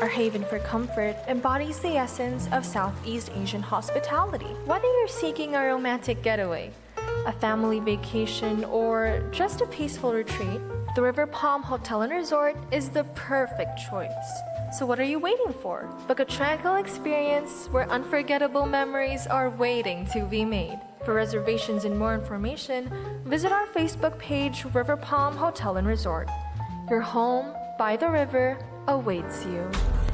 Our haven for comfort embodies the essence of Southeast Asian hospitality. Whether you're seeking a romantic getaway, a family vacation, or just a peaceful retreat, the River Palm Hotel and Resort is the perfect choice. So what are you waiting for? Book a tranquil experience where unforgettable memories are waiting to be made. For reservations and more information, visit our Facebook page, River Palm Hotel and Resort. Your home by the river awaits you.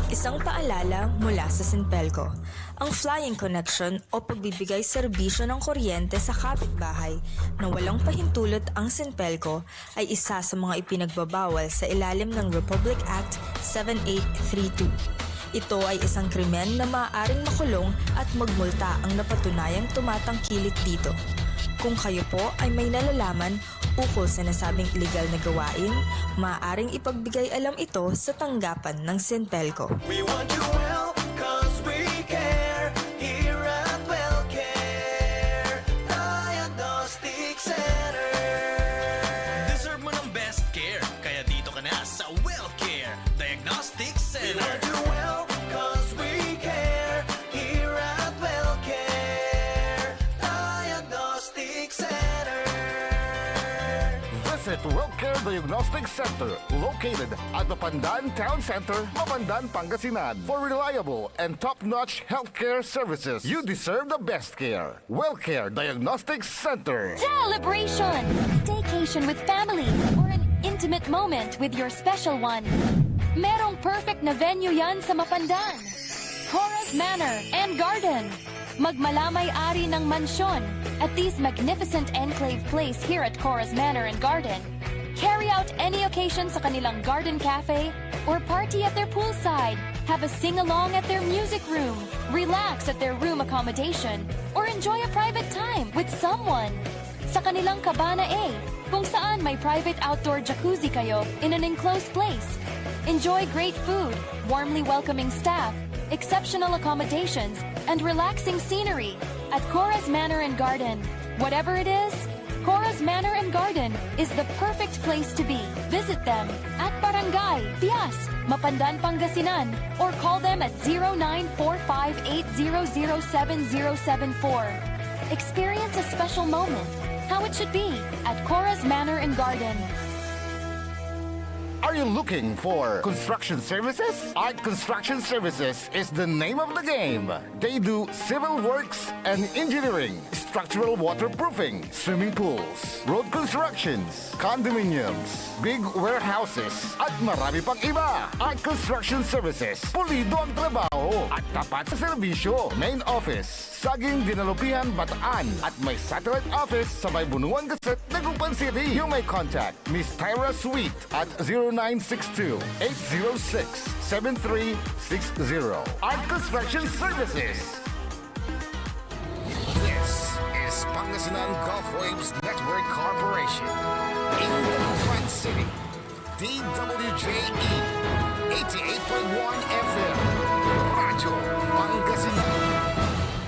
Isang paalala mula sa Sinpelco. Ang flying connection o pagbibigay serbisyo ng kuryente sa kapitbahay na walang pahintulot ang Sinpelco ay isa sa mga ipinagbabawal sa ilalim ng Republic Act 7832. Ito ay isang krimen na maaaring makulong at magmulta ang napatunayang tumatangkilik dito. Kung kayo po ay may nalalaman ukol sa nasabing illegal na gawain, maaaring ipagbigay alam ito sa tanggapan ng Sinpelco. We want you well, cause we care. Here at WellCare Diagnostic Center. Deserve mo ng best care, kaya dito ka na sa WellCare Diagnostic Center. We want you well, cause we care. Here at WellCare Diagnostic Center. Visit WellCare Diagnostic Center, located at the Pandan Town Center, Mapandan, Pangasinan. For reliable and top-notch healthcare services, you deserve the best care. WellCare Diagnostic Center. Celebration! Staycation with family or an intimate moment with your special one. Merong perfect na venue yan sa Mapandan. Cora's Manor and Garden. Magmalamay-ari ng mansyon at this magnificent enclave place here at Cora's Manor and Garden. Carry out any occasion sa kanilang garden cafe or party at their poolside. Have a sing-along at their music room. Relax at their room accommodation or enjoy a private time with someone. Sa kanilang Cabana A, kung saan may private outdoor jacuzzi kayo in an enclosed place. Enjoy great food, warmly welcoming staff, exceptional accommodations, and relaxing scenery at Cora's Manor and Garden. Whatever it is, Cora's Manor and Garden is the perfect place to be. Visit them at Barangay Pias, Mapandan, Pangasinan, or call them at 0945-800-7074. Experience a special moment, how it should be at Cora's Manor and Garden. Are you looking for construction services? Art Construction Services is the name of the game. They do civil works and engineering, structural waterproofing, swimming pools, road constructions, condominiums, big warehouses, at marami pang iba. Art Construction Services, pulido ang trabaho at tapat sa serbisyo. Main office, Saging Dinalupihan, Bataan, at may satellite office sa May Bunuan Gazette, Dagupan City. You may contact Miss Tyra Sweet at 0962-806-7360. Art Construction Services. This is Pangasinan Gulf Waves Network Corporation. In Dagupan City. DWJE 88.1 FM. Radyo Pangasinan.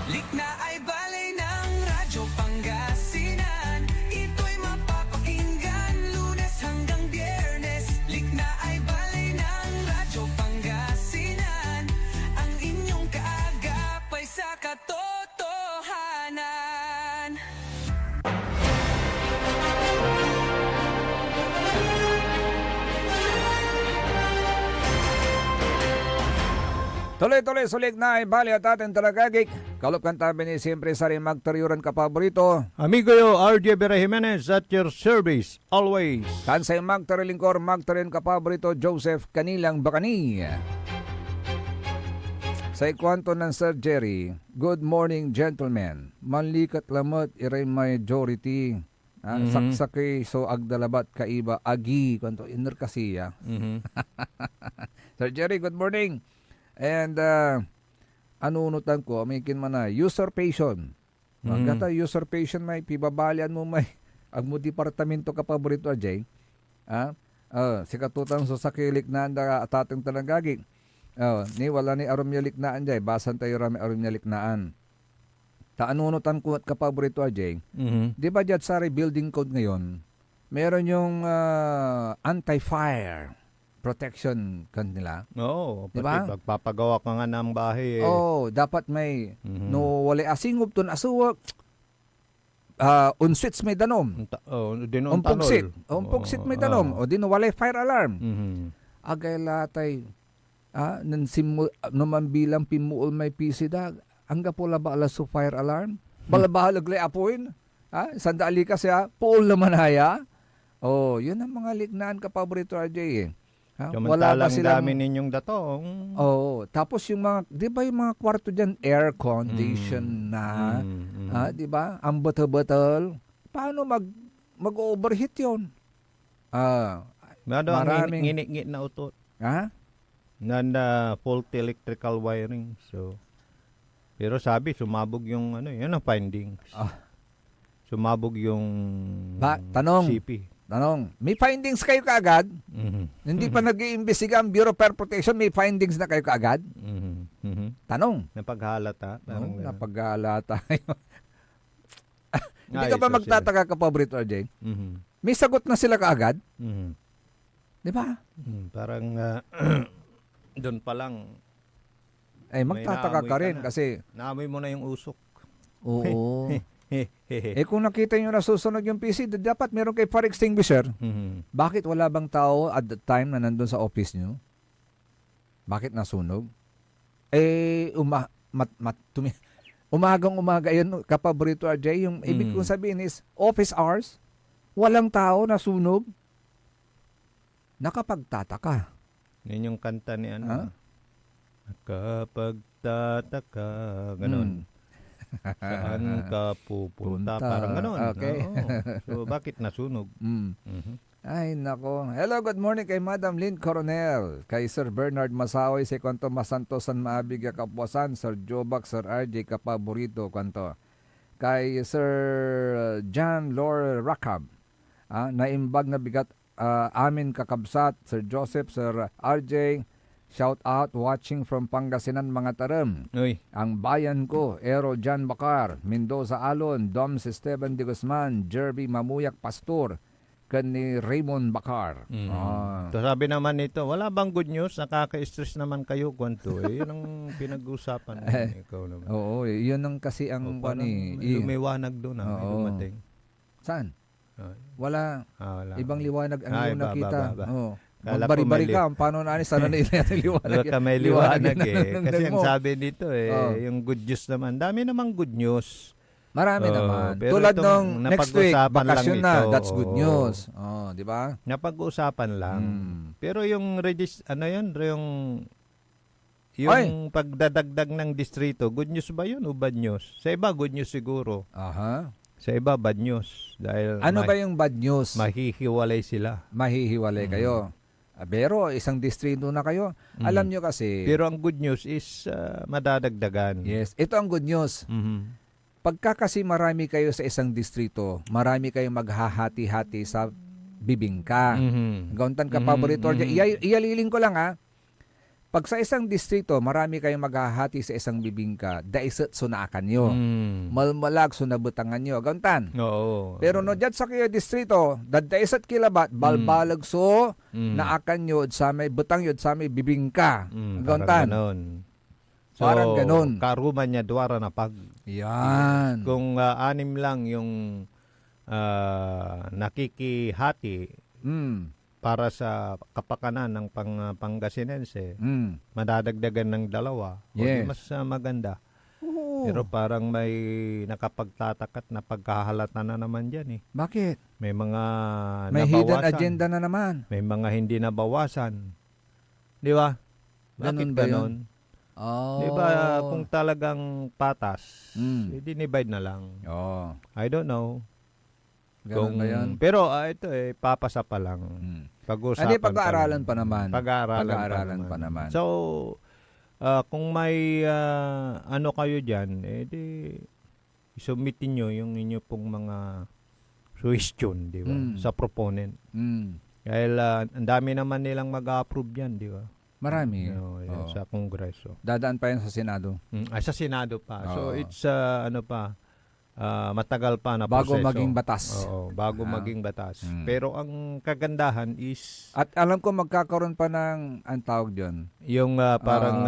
Likna ay balay ng Radyo Pangasinan. Ito'y mapapakinggan Lunes hanggang Biyernes. Likna ay balay ng Radyo Pangasinan. Ang inyong kaagapay sa katotohanan. Tuloy-tuloy sulik na ibali at ating talagagik. Kalop kan tabi ni siyempre sa rin magtariuran ka paborito. Amigo yo, RJ Vera Jimenez at your service, always. Kansay magtarilingkor, magtarin ka paborito, Joseph Kanilang Bakani. Sa ikwanto ng Sir Jerry, good morning gentlemen. Manlikat lamot iray majority. Saksaki so agdalabat kaiba agi kwanto inner kasiya. Sir Jerry, good morning. And anunutan ko, amikin man na, usurpation. Magkata usurpation may pibabalian mo may ag mo departamento ka paborito ajay. Si katutan so sakilik na anda atateng talagagik. Ni wala ni arum niya liknaan jay, basan tayo rami arum niya liknaan. Taanunutan ko at kapaborito ajay. Di ba dyan sa rebuilding code ngayon, meron yung anti-fire protection kanila. Oo, diba? Magpapagawa ka nga ng bahay. Dapat may no wala asingop ton asuwak. Unswits may danom. Umpugsit. Umpugsit may danom. O din wala fire alarm. Agay latay. Naman bilang pimuol may pisidag. Angga po laba alas so fire alarm. Balabahalag lay apuin. Sandali ka siya. Puol naman haya. Yun ang mga liknaan ka paborito RJ eh. Wala ba silang dami ninyong datong? Tapos yung mga, di ba yung mga kwarto dyan, air condition na, di ba? Ang batal-batal. Paano mag-overheat yun? Maraming ngit-ngit na utot. Nanda faulty electrical wiring. So, pero sabi, sumabog yung yun ang findings. Sumabog yung CP. Tanong, may findings kayo kaagad? Hindi pa nag-iimbestiga ang Bureau of Fire Protection, may findings na kayo kaagad? Tanong. Napaghalata. Napaghalata. Hindi ka ba magtataka ka, paborito RJ? May sagot na sila kaagad? Di ba? Parang doon pa lang. Magtataka ka rin kasi naamoy mo na yung usok. Oo. Kung nakita nyo na susunog yung PC, dapat meron kay fire extinguisher. Bakit wala bang tao at the time na nandun sa office nyo? Bakit nasunog? Umagang-umaga yun, kapaborito RJ, yung ibig kong sabihin is, office hours, walang tao nasunog, nakapagtataka. Yun yung kanta ni nakapagtataka, ganun. Saan ka pupunta? Parang gano'n. Okay. So, bakit nasunog? Ay, nako. Hello, good morning kay Madam Lynn Coronel, kay Sir Bernard Masaoy, si Kwanto Masantosan Maabig Kapuasan, Sir Jobak, Sir RJ Kapaborito, Kwanto. Kay Sir John Lore Rakab, naimbag na bigat amin kakabsat, Sir Joseph, Sir RJ, shout out watching from Pangasinan mga taram. Ang bayan ko, Ero Jan Bakar, Mendoza Alon, Doms Esteban de Guzman, Jerby Mamuyak Pastor, ni Raymond Bakar. So, sabi naman nito, wala bang good news? Nakaka-stress naman kayo, Kwanto. Yun ang pinag-usapan. Ikaw naman. Oo, yun ang kasi ang lumiwanag doon. Dumating. Saan? Wala. Ibang liwanag ang iyong nakita. Magbari-bari ka, paano na sana nila liwanag? Baka may liwanag Kasi ang sabi dito yung good news naman. Dami namang good news. Marami naman. Tulad nung next week, bakasyon na, that's good news. Di ba? Napag-uusapan lang. Pero yung yung pagdadagdag ng distrito, good news ba yun o bad news? Sa iba, good news siguro. Sa iba, bad news. Dahil ano ba yung bad news? Mahihiwalay sila. Mahihiwalay kayo. Pero isang distrito na kayo. Alam nyo kasi. Pero ang good news is madadagdagan. Yes. Ito ang good news. Pagka kasi marami kayo sa isang distrito, marami kayong maghahati-hati sa bibingka. Gauntan ka paborito. Iyaliling ko lang Pag sa isang distrito, marami kayong maghahati sa isang bibingka, daisat sunaakan nyo. Malmalag sunabutangan nyo. Gauntan. Oo. Pero no, dyan sa kayo distrito, dadaisat kilabat, balbalag so, naakan nyo, sa may butang yun, sa may bibingka. Gauntan. So, parang ganon. Karuman niya duwara na pag. Yan. Kung 6 lang yung nakikihati, para sa kapakanan ng Pangasinense, madadagdagan ng 2. O di Yes. mas maganda. Oo. Pero parang may nakapagtatakat na pagkahalata na naman dyan eh. Bakit? May mga May hidden nabawasan. agenda na naman. May mga hindi nabawasan. Di ba? Ganun Bakit ba yun? ganon? Oh. Di ba kung talagang patas, i-divide na lang. Oh. I don't know. Ganun ba yan? Pero ito papasa pa lang. Pag-uusapan Hindi, pag-aaralan pa naman. Pag-aaralan pa naman. So, kung may ano kayo dyan, di submitin nyo yung inyo pong mga suggestion, di ba? Sa proponent. Dahil ang dami naman nilang mag-approve yan, di ba? Marami. Yan, sa Kongreso. Dadaan pa yan sa Senado. Sa Senado pa. So, Oo. it's matagal pa na Bago proseso. maging batas. Oo, bago maging batas. Pero ang kagandahan is At alam ko magkakaroon pa ng, ang tawag yun? yung parang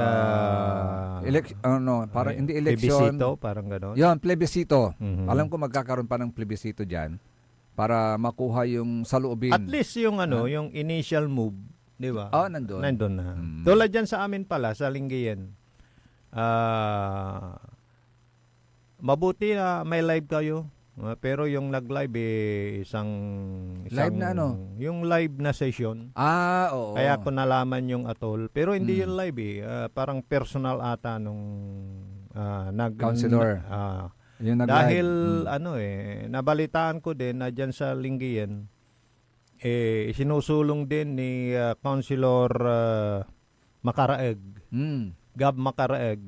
parang hindi election. plebisito, parang gano'n. Yun, plebisito. Mhm. Alam ko magkakaroon pa ng plebisito dyan para makuha yung saloobin. At least yung yung initial move, di ba? Nandun. Nandun na. Tulad dyan sa amin pala, sa Lingayen. Mabuti na may live kayo. Pero yung nag-live isang Live na ano? Yung live na session. Oo. Kaya ko nalaman yung atol. Pero hindi yung live parang personal ata nung Counselor. Yung dahil nag-live. nabalitaan ko din na dyan sa Lingayen, sinusulong din ni Councilor Macaraeg. Gab Macaraeg.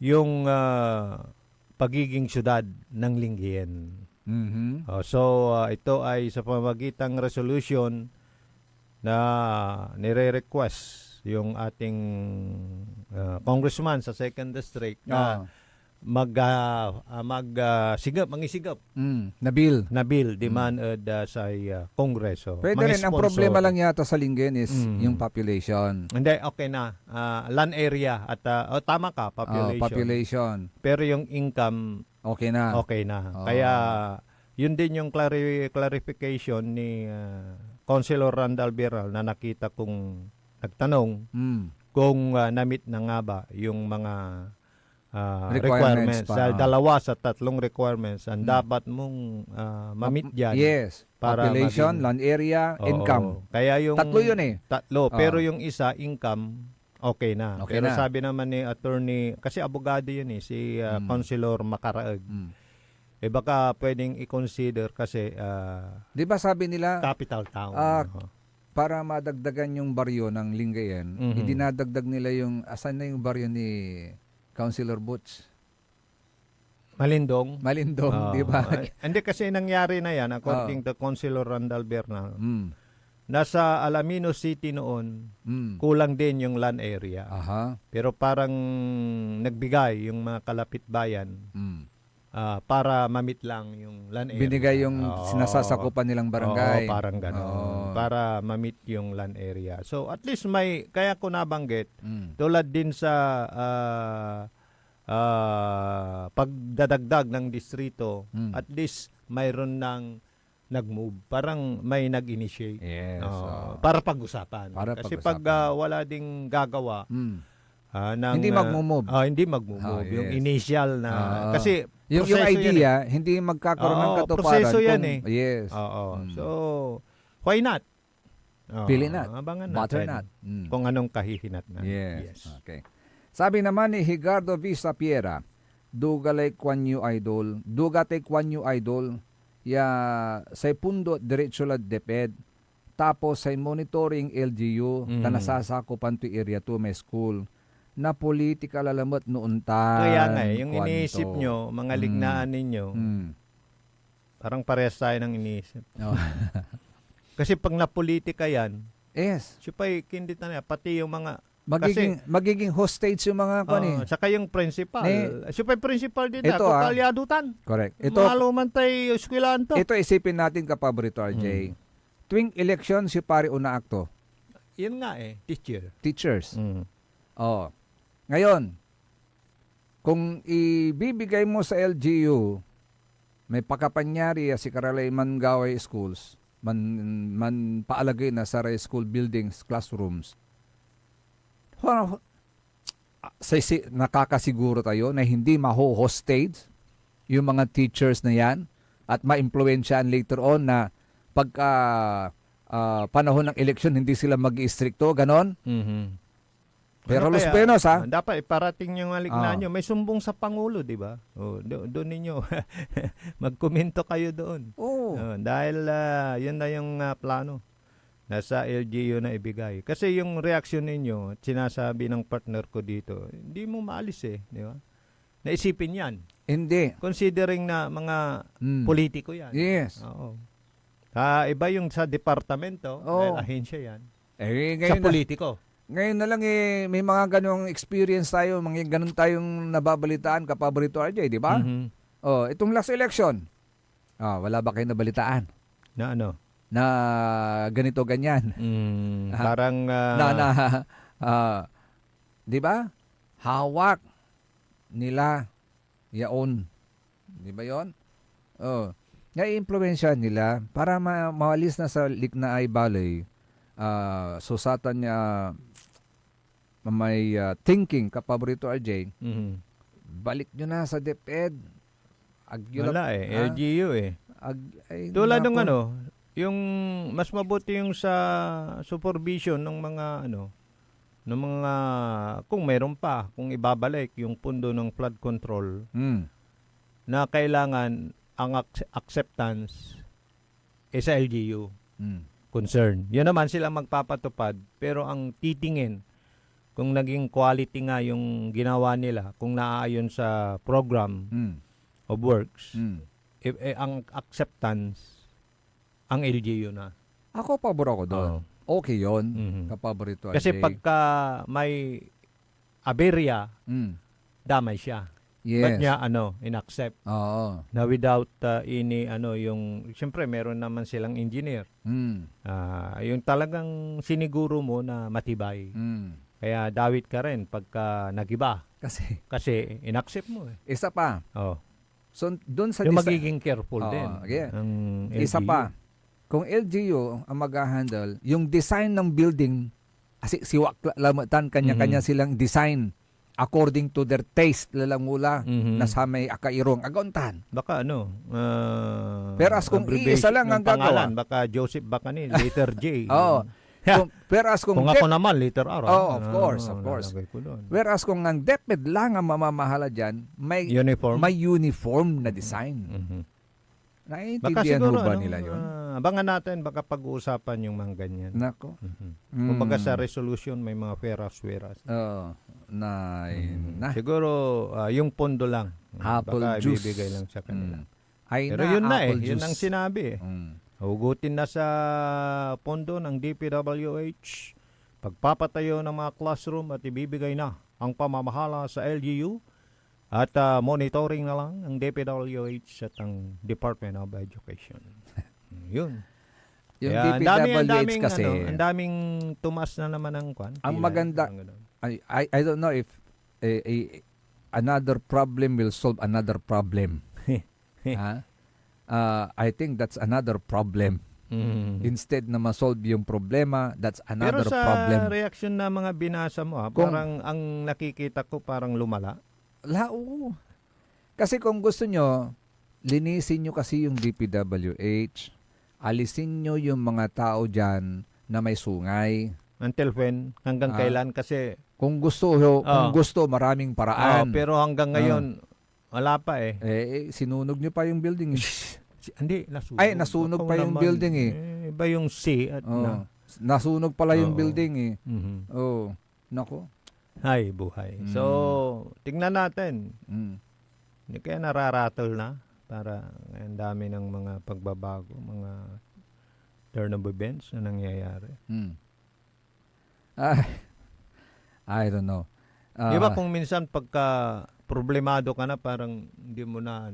Yung pagiging syudad ng Lingayen. So, ito ay sa pamagitang resolution na nire-request yung ating congressman sa 2nd District na mangisigap na bill demand sa Kongreso. Pwede rin, ang problema lang yata sa Lingayen is yung population. Hindi, okay na. Land area at tama ka, population. Pero yung income okay na. Kaya yun din yung clarification ni Councilor Randall Biral na nakita kong nagtanong kung na-meet na nga ba yung mga requirements. Sa 2 sa 3 requirements ang dapat mong ma-meet dyan. Yes. Para population, land area, income. Kaya yung 3 yun eh. 3. Pero yung isa, income, okay na. Okay pero na. sabi naman ni attorney, kasi abogado yun si Councilor Macaraeg. Baka pwedeng i-consider kasi di ba sabi nila capital town. Para madagdagan yung baryo ng Lingayen, idinadagdag nila yung, asan na yung baryo ni Councilor Butch? Malindong, di ba? Hindi kasi nangyari na yan according to Councilor Randall Bernal. Nasa Alaminos City noon, kulang din yung land area. Pero parang nagbigay yung mga kalapit bayan para ma-meet lang yung land area. Binigay yung sinasasakupan nilang barangay. Parang gano'n. Para ma-meet yung land area. So at least kaya ko nabanggit, tulad din sa pagdadagdag ng distrito, at least mayroon nang nag-move. Parang may nag-initiate. Yes. Para pag-usapan. Kasi pag wala ding gagawa, hindi mag-move. Hindi mag-move. Yes. Yung initial na, kasi yung idea, hindi magkakaroon ng katuparan. Proseso yan Yes. So, why not? Pili not. Abangan Butter natin not. kung anong kahihinat na. Yes. Okay. Sabi naman ni Higardo Visa Piera, dugatay kwan yu idol, ya say pundo diretso la deped, tapos say monitoring LGU, na nasasakupan to area to may school, na politika lalamot noon tan. Kaya nga yung iniisip nyo, mga lignaan ninyo, parang parehas tayo ng iniisip. Kasi pag napolitika yan, siya pa'y kindit na niya, pati yung mga magiging hostage yung mga saka yung principal. Siya pa'y principal din ito, kalyadutan. Correct. Ito, maluman tayo eskwelahan to. Ito isipin natin kapaborito, RJ. Tuwing election, si pare una akto. Yun nga Teachers. Ngayon, kung ibibigay mo sa LGU, may pakapanyari si Karalay Manggaway Schools, man paalagay na sa school buildings, classrooms. Nakakasiguro tayo na hindi maho-hostage yung mga teachers na yan at ma-impluwensyahan later on na pagka panahon ng eleksyon hindi sila mag-istrikto, ganon. Pero Los Penos, ha? Dapat iparating yung alignan nyo. May sumbong sa Pangulo, di ba? Doon ninyo. Magkomento kayo doon. Dahil yun na yung plano. Nasa LGU na ibigay. Kasi yung reaksyon ninyo, sinasabi ng partner ko dito, hindi mo maalis di ba? Naisipin yan. Hindi. Considering na mga politiko yan. Yes. Oo. Iba yung sa departamento, dahil ahensya yan. Sa politiko. Ngayon na lang may mga ganong experience tayo, mga ganon tayong nababalitaan, Kapaborito RJ, di ba? Itong last election, wala ba kayo nabalitaan? Na ano? Na ganito, ganyan. Parang... di ba? Hawak nila yaon. Di ba yun? Na-impluensya nila para mawalis na sa Liknaay Valley. Susatan niya may thinking, Kapaborito RJ, balik nyo na sa DepEd. Wala LGU tulad ng yung mas mabuti yung sa supervision ng mga ng mga kung meron pa, kung ibabalik yung pundo ng flood control na kailangan ang acceptance sa LGU concern. Yun naman sila magpapatupad, pero ang titingin kung naging quality nga yung ginawa nila, kung naaayon sa program of works, ang acceptance ang LGU na. Ako pabor ako doon. Okay yun, Kapaborito RJ. Kasi pagka may aberya, damay siya. Yes. Ba't niya inaccept? Na without siyempre meron naman silang engineer. Yung talagang siniguro mo na matibay. Kaya dawit ka rin pagka nagiba. Kasi inaccept mo Isa pa. So doon sa yung magiging careful din. Ang isa pa. Kung LGU ang mag-handle, yung design ng building, siwak lamatan kanya-kanya silang design according to their taste lalamula na sa may akairong agontan. Baka pero as kung iisa lang ang gagawa. Baka Joseph Bacani, letter J. Whereas kung ako naman, letter R. Of course. Whereas kung ang DepEd lang ang mamamahala dyan, may uniform na design. Naiintindihan mo ba nila yun? Abangan natin, baka pag-uusapan yung mga ganyan. Nako. Kumbaga sa resolution, may mga feras-feras. Siguro, yung pondo lang. Apple baka juice. Bibigay lang sa kanila. Pero yun na yun ang sinabi Hugutin na sa pondo ng DPWH, pagpapatayo ng mga classroom at ibibigay na ang pamamahala sa LGU at monitoring na lang ang DPWH at ang Department of Education. Yun. Yung DPWH kasi, ang daming tumas na naman ang kwan. Ang maganda, I don't know if another problem will solve another problem. I think that's another problem. Instead na ma-solve yung problema, that's another problem. Pero sa reaction na mga binasa mo, parang ang nakikita ko parang lumala. Oo. Kasi kung gusto nyo, linisin nyo kasi yung DPWH, alisin nyo yung mga tao dyan na may sungay. Until when? Hanggang kailan? Kasi kung gusto, maraming paraan. Pero hanggang ngayon, wala pa sinunog nyo pa yung building. Hindi, nasunog. Nasunog pa yung building Iba yung C at nasunog pala yung building nako. Ay, buhay. So, tingnan natin. Hindi kaya nararattle na para ang dami ng mga pagbabago, mga turn of events na nangyayari. I don't know. Di ba kung minsan pagka problemado ka na, parang hindi mo na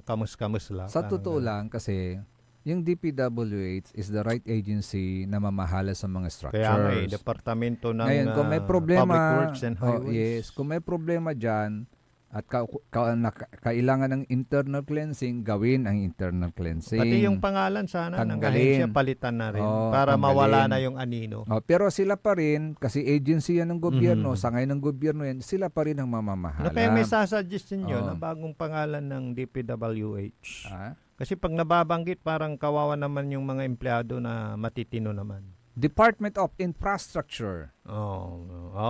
kamus-kamus lang. Sa totoo lang kasi yung DPWH is the right agency na mamahala sa mga structures. Kaya may departamento ng ngayon, kung may problema, Public Works and Highways. Kung may problema dyan, at kailangan ng internal cleansing, gawin ang internal cleansing. Pati yung pangalan sana ng ahensya palitan na rin para tanggalin. mawala na yung anino. Pero sila pa rin, kasi agency yan ng gobyerno, sangay ng gobyerno yan, sila pa rin ang mamamahala. Ano kaya may sasuggestion nyo na bagong pangalan ng DPWH? Kasi pag nababanggit, parang kawawa naman yung mga empleyado na matitino naman. Department of Infrastructure.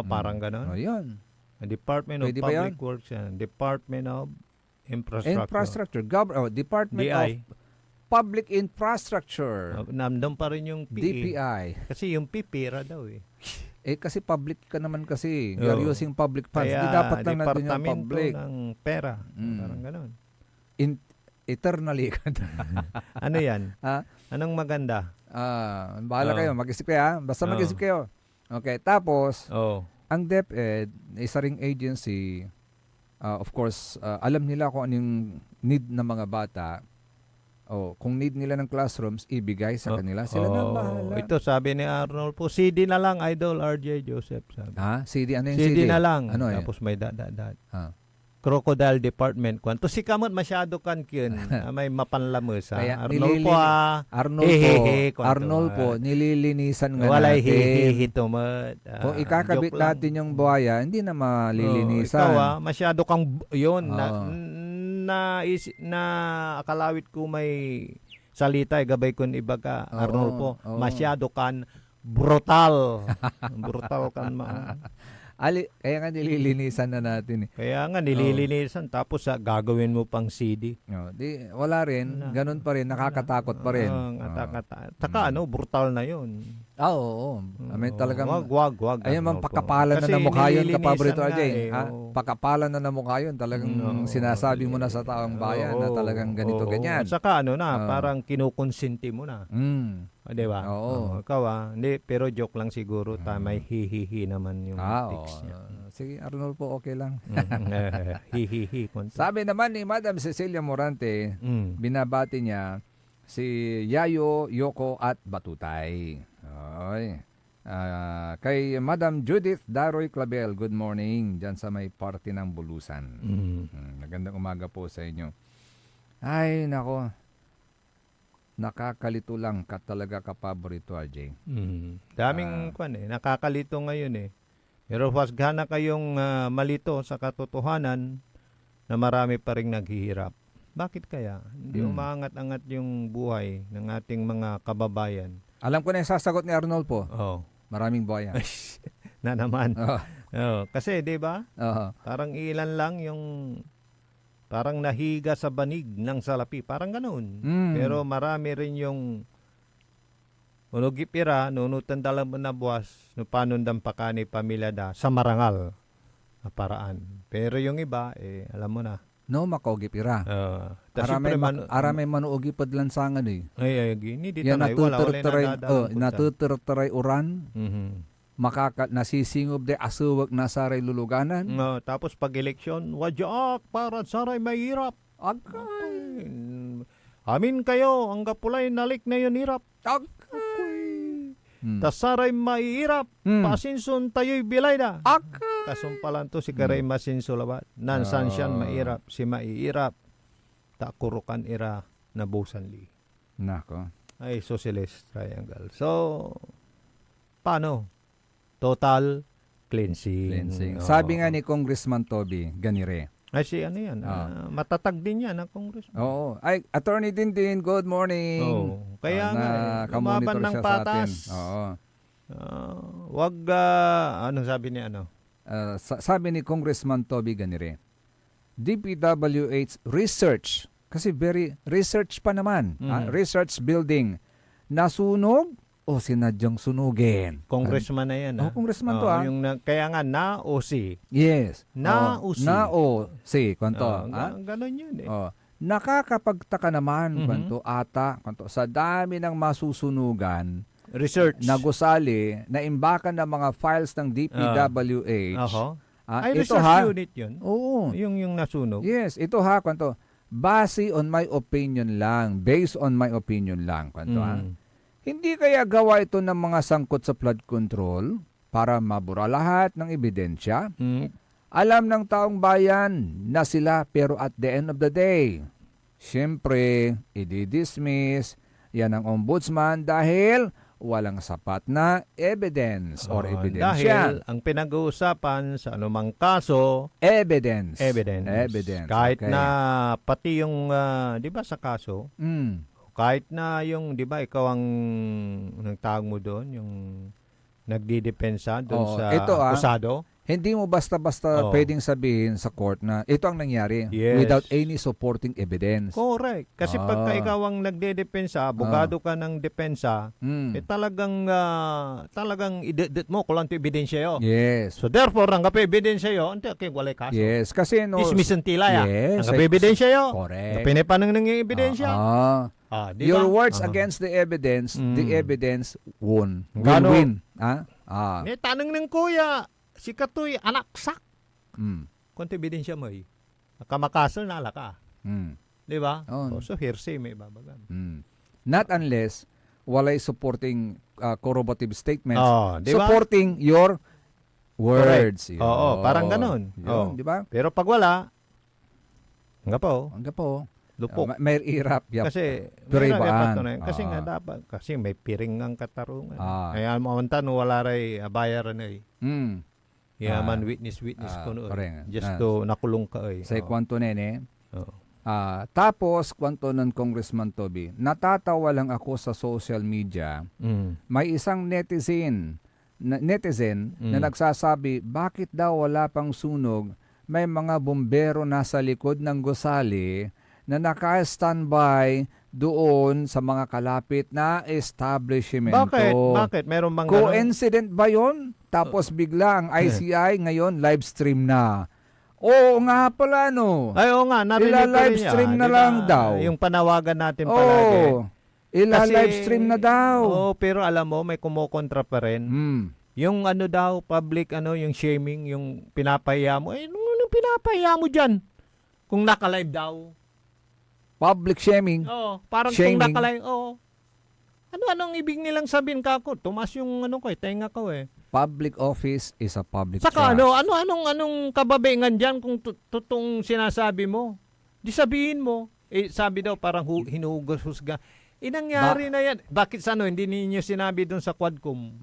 Parang ganon. Yun. Department of Pwede ba Public yan? Works yan. Department of Infrastructure. Department DI. of Public Infrastructure. Nandun pa rin yung PE. DPI. Kasi yung P, pera daw eh. Kasi public ka naman kasi. You're using public funds. Kaya Di dapat lang natin yung Departamento public. ng pera. Parang ganon. Eternally. Ano yan? Anong maganda? Bahala kayo. Mag-isip kayo. Basta mag-isip kayo. Okay. Tapos, ang DepEd, isa ring agency, of course, alam nila kung anong need ng mga bata. Kung need nila ng classrooms, ibigay sa kanila. Sila na bahala. Ito, sabi ni Arnold po, CD na lang, Idol RJ Joseph. Sabi. CD? Ano yung CD? CD na lang. Ano Tapos may Crocodile Department. Kwanto si kamot masyado kan kyun. May mapanlamus. Arnold po Arnold po, nililinisan nga walay natin. hihitumot. Kung ikakabit natin yung buhaya, hindi na malilinisan. Ikaw masyado kang yun. Na akalawit ko may salita gabay kun iba ka. Arnold po, masyado kan brutal. Brutal kan Kaya nga nililinisan na natin. Kaya nga nililinisan tapos gagawin mo pang CD. Wala rin, ganun pa rin, nakakatakot pa rin. Saka brutal na yun. Oo. Talagang wag. Ayun man, pakapalan na ng mukha yun, Kapabrito RJ. Pakapalan na ng mukha yun, talagang sinasabi mo na sa taong bayan na talagang ganito, ganyan. At saka parang kinukonsinti mo na. Di ba? Ikaw hindi, pero joke lang siguro. May hihihi naman yung tics niya. Sige, Arnold po, okay lang. Hihihi. Sabi naman ni Madam Cecilia Morante, binabati niya si Yayo, Yoko at Batutay. Kay Madam Judith Daroy Clabel, good morning dyan sa may party ng Bulusan. Magandang umaga po sa inyo. Ay, nako. Nakakalito lang talaga Kapabrito RJ. Daming nakakalito ngayon eh. Pero wasgana kayong malito sa katotohanan na marami pa ring naghihirap. Bakit kaya? Hindi umaangat-angat yung buhay ng ating mga kababayan. Alam ko na yung sasagot ni Arnold po. Maraming buhayan. Na naman. Kasi 'di ba? Parang ilan lang yung parang nahiga sa banig ng salapi. Parang ganoon. Pero marami rin yung unugipira, nunutan dalam na buwas, nupanundang pakani pamilya da sa marangal na paraan. Pero yung iba, alam mo na. No, makaugipira. Aramay manuugipad lansangan eh. Ay, gini, dito na, wala natuturtaray uran. Nasisingob de asuwag na saray luluganan. Tapos pag eleksyon, wadyak para saray mahirap. Amin kayo, ang kapulay nalik na yun hirap. Tasaray mahirap. Pasinson tayo'y bilay na. Kasumpalan to si Karay Masinso labat. Nansan siyan mahirap. Si maihirap. Takurukan ira na busanli. Nako. Ay, socialist triangle. So, paano? Total cleansing. Sabi nga ni Congressman Toby Ganire. Ay, ano yan? Matatag din yan ang Congressman. Oo. Ay, Attorney Dindin, good morning. Kaya nga, lumaban ng patas. Wag, ano sabi ni sabi ni Congressman Toby Ganire, DPWH research, kasi very research pa naman, research building, nasunog o sinadyang sunugin. Congressman na yan. Congressman to kaya nga na-OC. Yes. Na-OC. Na-OC. Kwanto. Ganon yun eh. Nakakapagtaka naman, kwanto sa dami ng masusunugan, research na gusali, na imbakan ng mga files ng DPWH. Ay, ito research unit yun? Oo. Yung nasunog? Yes. Ito kwanto, based on my opinion lang. Kwanto Hindi kaya gawa ito ng mga sangkot sa flood control para mabura lahat ng ebidensya? Alam ng taong bayan na sila pero at the end of the day, siyempre, i-dismiss yan ang ombudsman dahil walang sapat na evidence or ebidensya. Dahil ang pinag-uusapan sa anumang kaso, Evidence. Kahit Okay. na pati yung, di ba sa kaso, kahit na yung, di ba, ikaw ang nagtawag mo doon, yung nagdidepensa doon Oo, sa ito, akusado. Hindi mo basta-basta Oo. pwedeng sabihin sa court na ito ang nangyari Yes. without any supporting evidence. Correct. Kasi pagka ikaw ang nagdedepensa, abogado ka ng depensa, talagang idedit mo kung lang ito ebidensya yun. Yes. So therefore, ang kape ebidensya yun, hindi okay, walay kaso. Yes, kasi no. Dismiss ang tila ya. Yes. Ang kape ebidensya yun. Correct. Pinipanang nang yung ebidensya. Di Your ba? words against the evidence won. Will Gano? win. May tanong ng kuya, si Katoy, anaksak. Mm. Kung ito ebidensya mo eh. Kamakasal na ala ka. Mm. Di ba? Oh. So hearsay may babagan. Not unless walay supporting corroborative statements Di ba? supporting your words. Correct. Oo, parang ganun. Yun, di ba? Pero pag wala, hangga po. Lupok. May irap. Yap. Kasi Pero mahirap ibaan. yung patunay. Kasi nga dapat. Kasi may piring ang katarungan. Kaya mauntan wala ray bayaran ay. Yaman witness ko noon. Correct. Just to nakulong ka ay. Sa kwanto nene. Oo. Tapos kwanto ng Congressman Toby, natatawa lang ako sa social media. May isang netizen na nagsasabi, bakit daw wala pang sunog? May mga bombero nasa likod ng gusali na naka-standby doon sa mga kalapit na establishmento. Bakit? Meron bang Coincident ba yon? Tapos bigla ang ICI ngayon live stream na. Oo nga pala no. Ay, oo nga. Narinig ko rin live stream na diba? lang daw. Yung panawagan natin palagi. Live stream na daw. Pero alam mo, may kumukontra pa rin. Yung ano daw, public, yung shaming, yung pinapahiya mo. Anong pinapahiya mo dyan? Kung naka-live daw. Public shaming. Parang shaming. kung naka-live, Anong ibig nilang sabihin ka ko? Tumas yung tenga ko eh. Public office is a public Saka trust. anong kababingan dyan kung totoong sinasabi mo? Di sabihin mo. Sabi daw parang hinuhusga. Nangyari na yan. Bakit hindi ninyo sinabi doon sa Quadcom?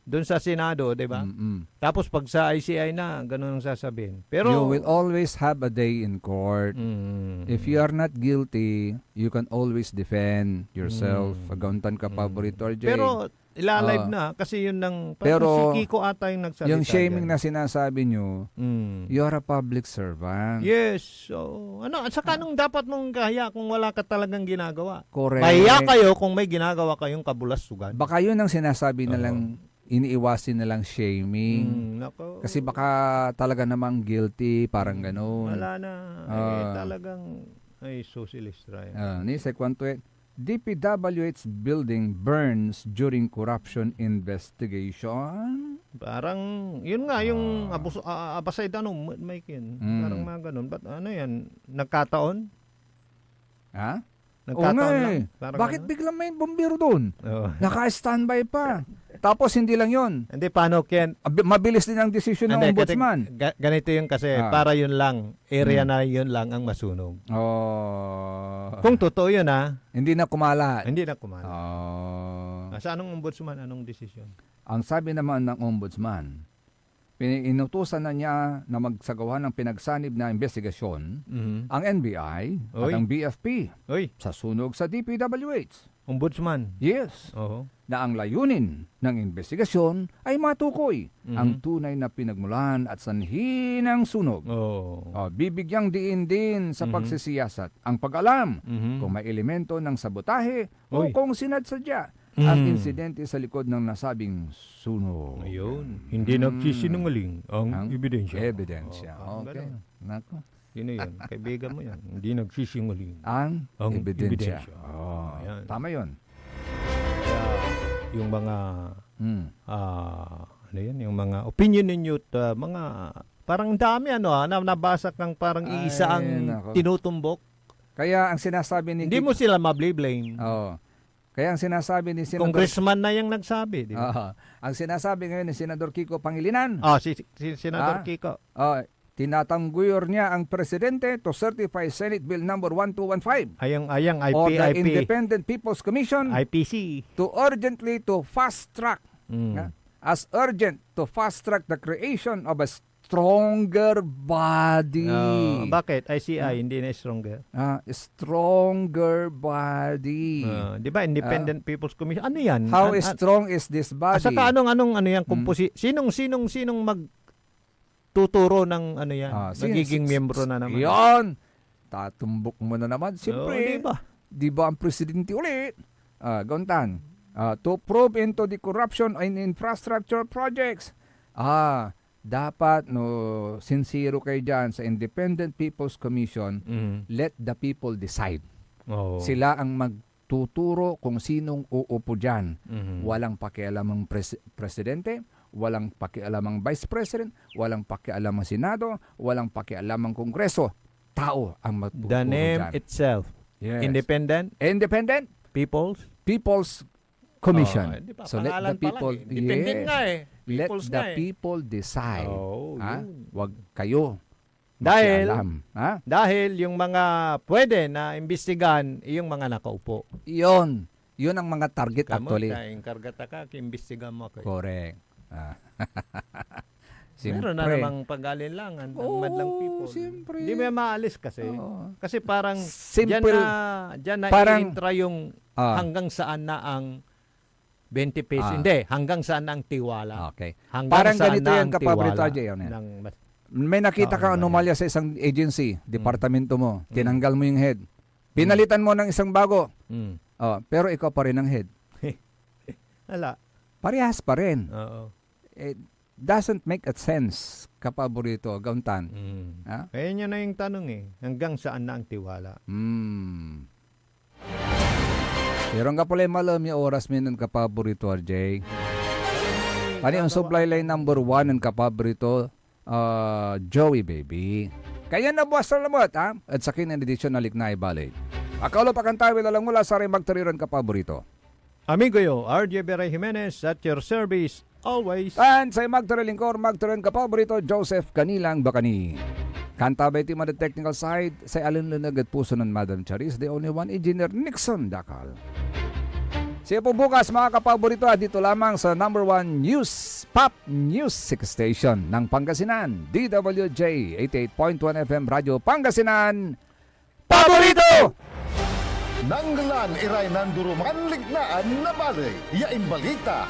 Doon sa Senado, di ba? Tapos pag sa ICI na, ganun ang sasabihin. Pero you will always have a day in court. If you are not guilty, you can always defend yourself. Aguntan ka paborito, RJ. Pero ilalive na kasi yun nang pero si Kiko ata yung nagsalita. Yung shaming dyan. na sinasabi nyo, you are a public servant. Yes. So, saka anong dapat mong kaya kung wala ka talagang ginagawa? Correct. Kaya kayo kung may ginagawa kayong kabulasugan. Baka yun ang sinasabi na lang, iniiwasin na lang shaming. Kasi baka talaga namang guilty, parang ganun. Wala na. Talagang, socialist Ryan. Ni sa kwanto DPWH building burns during corruption investigation. Parang, yun nga, yung abasay Mike Parang mga ganun. But yan, nagkataon? Ha? Nagkataon lang. Bakit biglang may bombero doon? Naka-standby pa. Tapos hindi lang yun. Hindi, paano, Ken? Mabilis din ang desisyon ng ombudsman. Ganito yung kasi, para yun lang, area na yun lang ang masunog. Kung totoo yun Hindi na kumala. Hindi na kumala. Sa anong ombudsman, anong desisyon? Ang sabi naman ng ombudsman, inutusan na niya na magsagawa ng pinagsanib na investigasyon ang NBI at ang BFP sa sunog sa DPWH. Ombudsman? Yes. Na ang layunin ng investigasyon ay matukoy ang tunay na pinagmulan at sanhi ng sunog. Bibigyang diin din sa pagsisiyasat ang pag-alam kung may elemento ng sabotahe o kung sinadsadya ang insidente sa likod ng nasabing sunog. Ayun. Hindi nagsisinungaling ang ebidensya. Ebidensya. Okay. Nako. Yun yun. Kaibigan mo yan. Hindi nagsisinungaling ang ebidensya. Ayan. Tama yun. Yung mga yung mga opinion ninyo at mga parang dami nabasa kang parang iisa ang tinutumbok. Kaya ang sinasabi ni hindi mo sila mablame. Kaya ang sinasabi ni Senador Congressman na yung nagsabi, di ba? Ang sinasabi ngayon ni Senador Kiko Pangilinan. Si Senador Kiko. Tinatangguyod niya ang presidente to certify Senate Bill number 1215 Ayang or the IP. Independent People's Commission IPC. to urgently to fast track as urgent to fast track the creation of a stronger body. Bakit? ICI, hindi na stronger. Stronger body. Di ba? Independent People's Commission. Ano yan? How strong is this body? Saka anong yan? Sinong magtuturo ng ano yan? Magiging miyembro na naman. Yan. Tatumbok mo na naman. Siyempre. Diba? Di ba ang presidente ulit? Gontan. To probe into the corruption in infrastructure projects. Dapat sincero kayo dyan sa Independent People's Commission. Let the people decide. Sila ang magtuturo kung sinong uupo dyan. Walang pakialam ang presidente, walang pakialam ang vice president, walang pakialam ang senado, walang pakialam ang kongreso. Tao ang magtuturo The name dyan. itself. Yes. Independent People's Commission. So let the people let the people decide. Wag kayo makialam. Dahil yung mga pwede na imbestigahan, yung mga nakaupo. Yun ang mga target actually. Kamu kargata ka, imbestigahan mo ako. Correct. Meron na namang pag-alinlangan ng madlang people. Siyempre. Hindi mo maalis kasi. Kasi parang Simple. Diyan na Parang, i-intra yung hanggang saan na ang 20 pesos. Hindi, hanggang saan na ang tiwala. Okay. Hanggang Parang saan ganito na yan ang kapaborito, tiwala Jay. ng May nakita kang anomalya sa isang agency, departamento mo, tinanggal mo yung head. Pinalitan mo ng isang bago. Pero ikaw pa rin ang head. Wala. Parehas pa rin. Oo. It doesn't make a sense, kapaborito, Gauntan. Kaya yun na yung tanong hanggang saan na ang tiwala? Pero nga pala malam yung oras minun kapaborito, RJ. Ano yung supply line number 1 ng kapaborito, Joey Baby. Kaya na buwas na lamot, At sa kinan edisyon na Liknay Balay. Akala pa kantawi lang mula sa rin magtariran kapaborito. Amigo yo, RJ Beray Jimenez at your service always. And sa magtarilingkor, magtariran kapaborito, Joseph Kanilang Bakani. Kanta ba iti the technical side sa alinlunag at puso ng Madam Charis, the only one, Engineer Nixon Dakal. Siya po bukas mga kapaborito dito lamang sa number 1 News Pop Music Station ng Pangasinan, DWJ 88.1 FM Radio Pangasinan. Paborito! Nanggalan iray nanduro manlignaan na balay. Yain balita.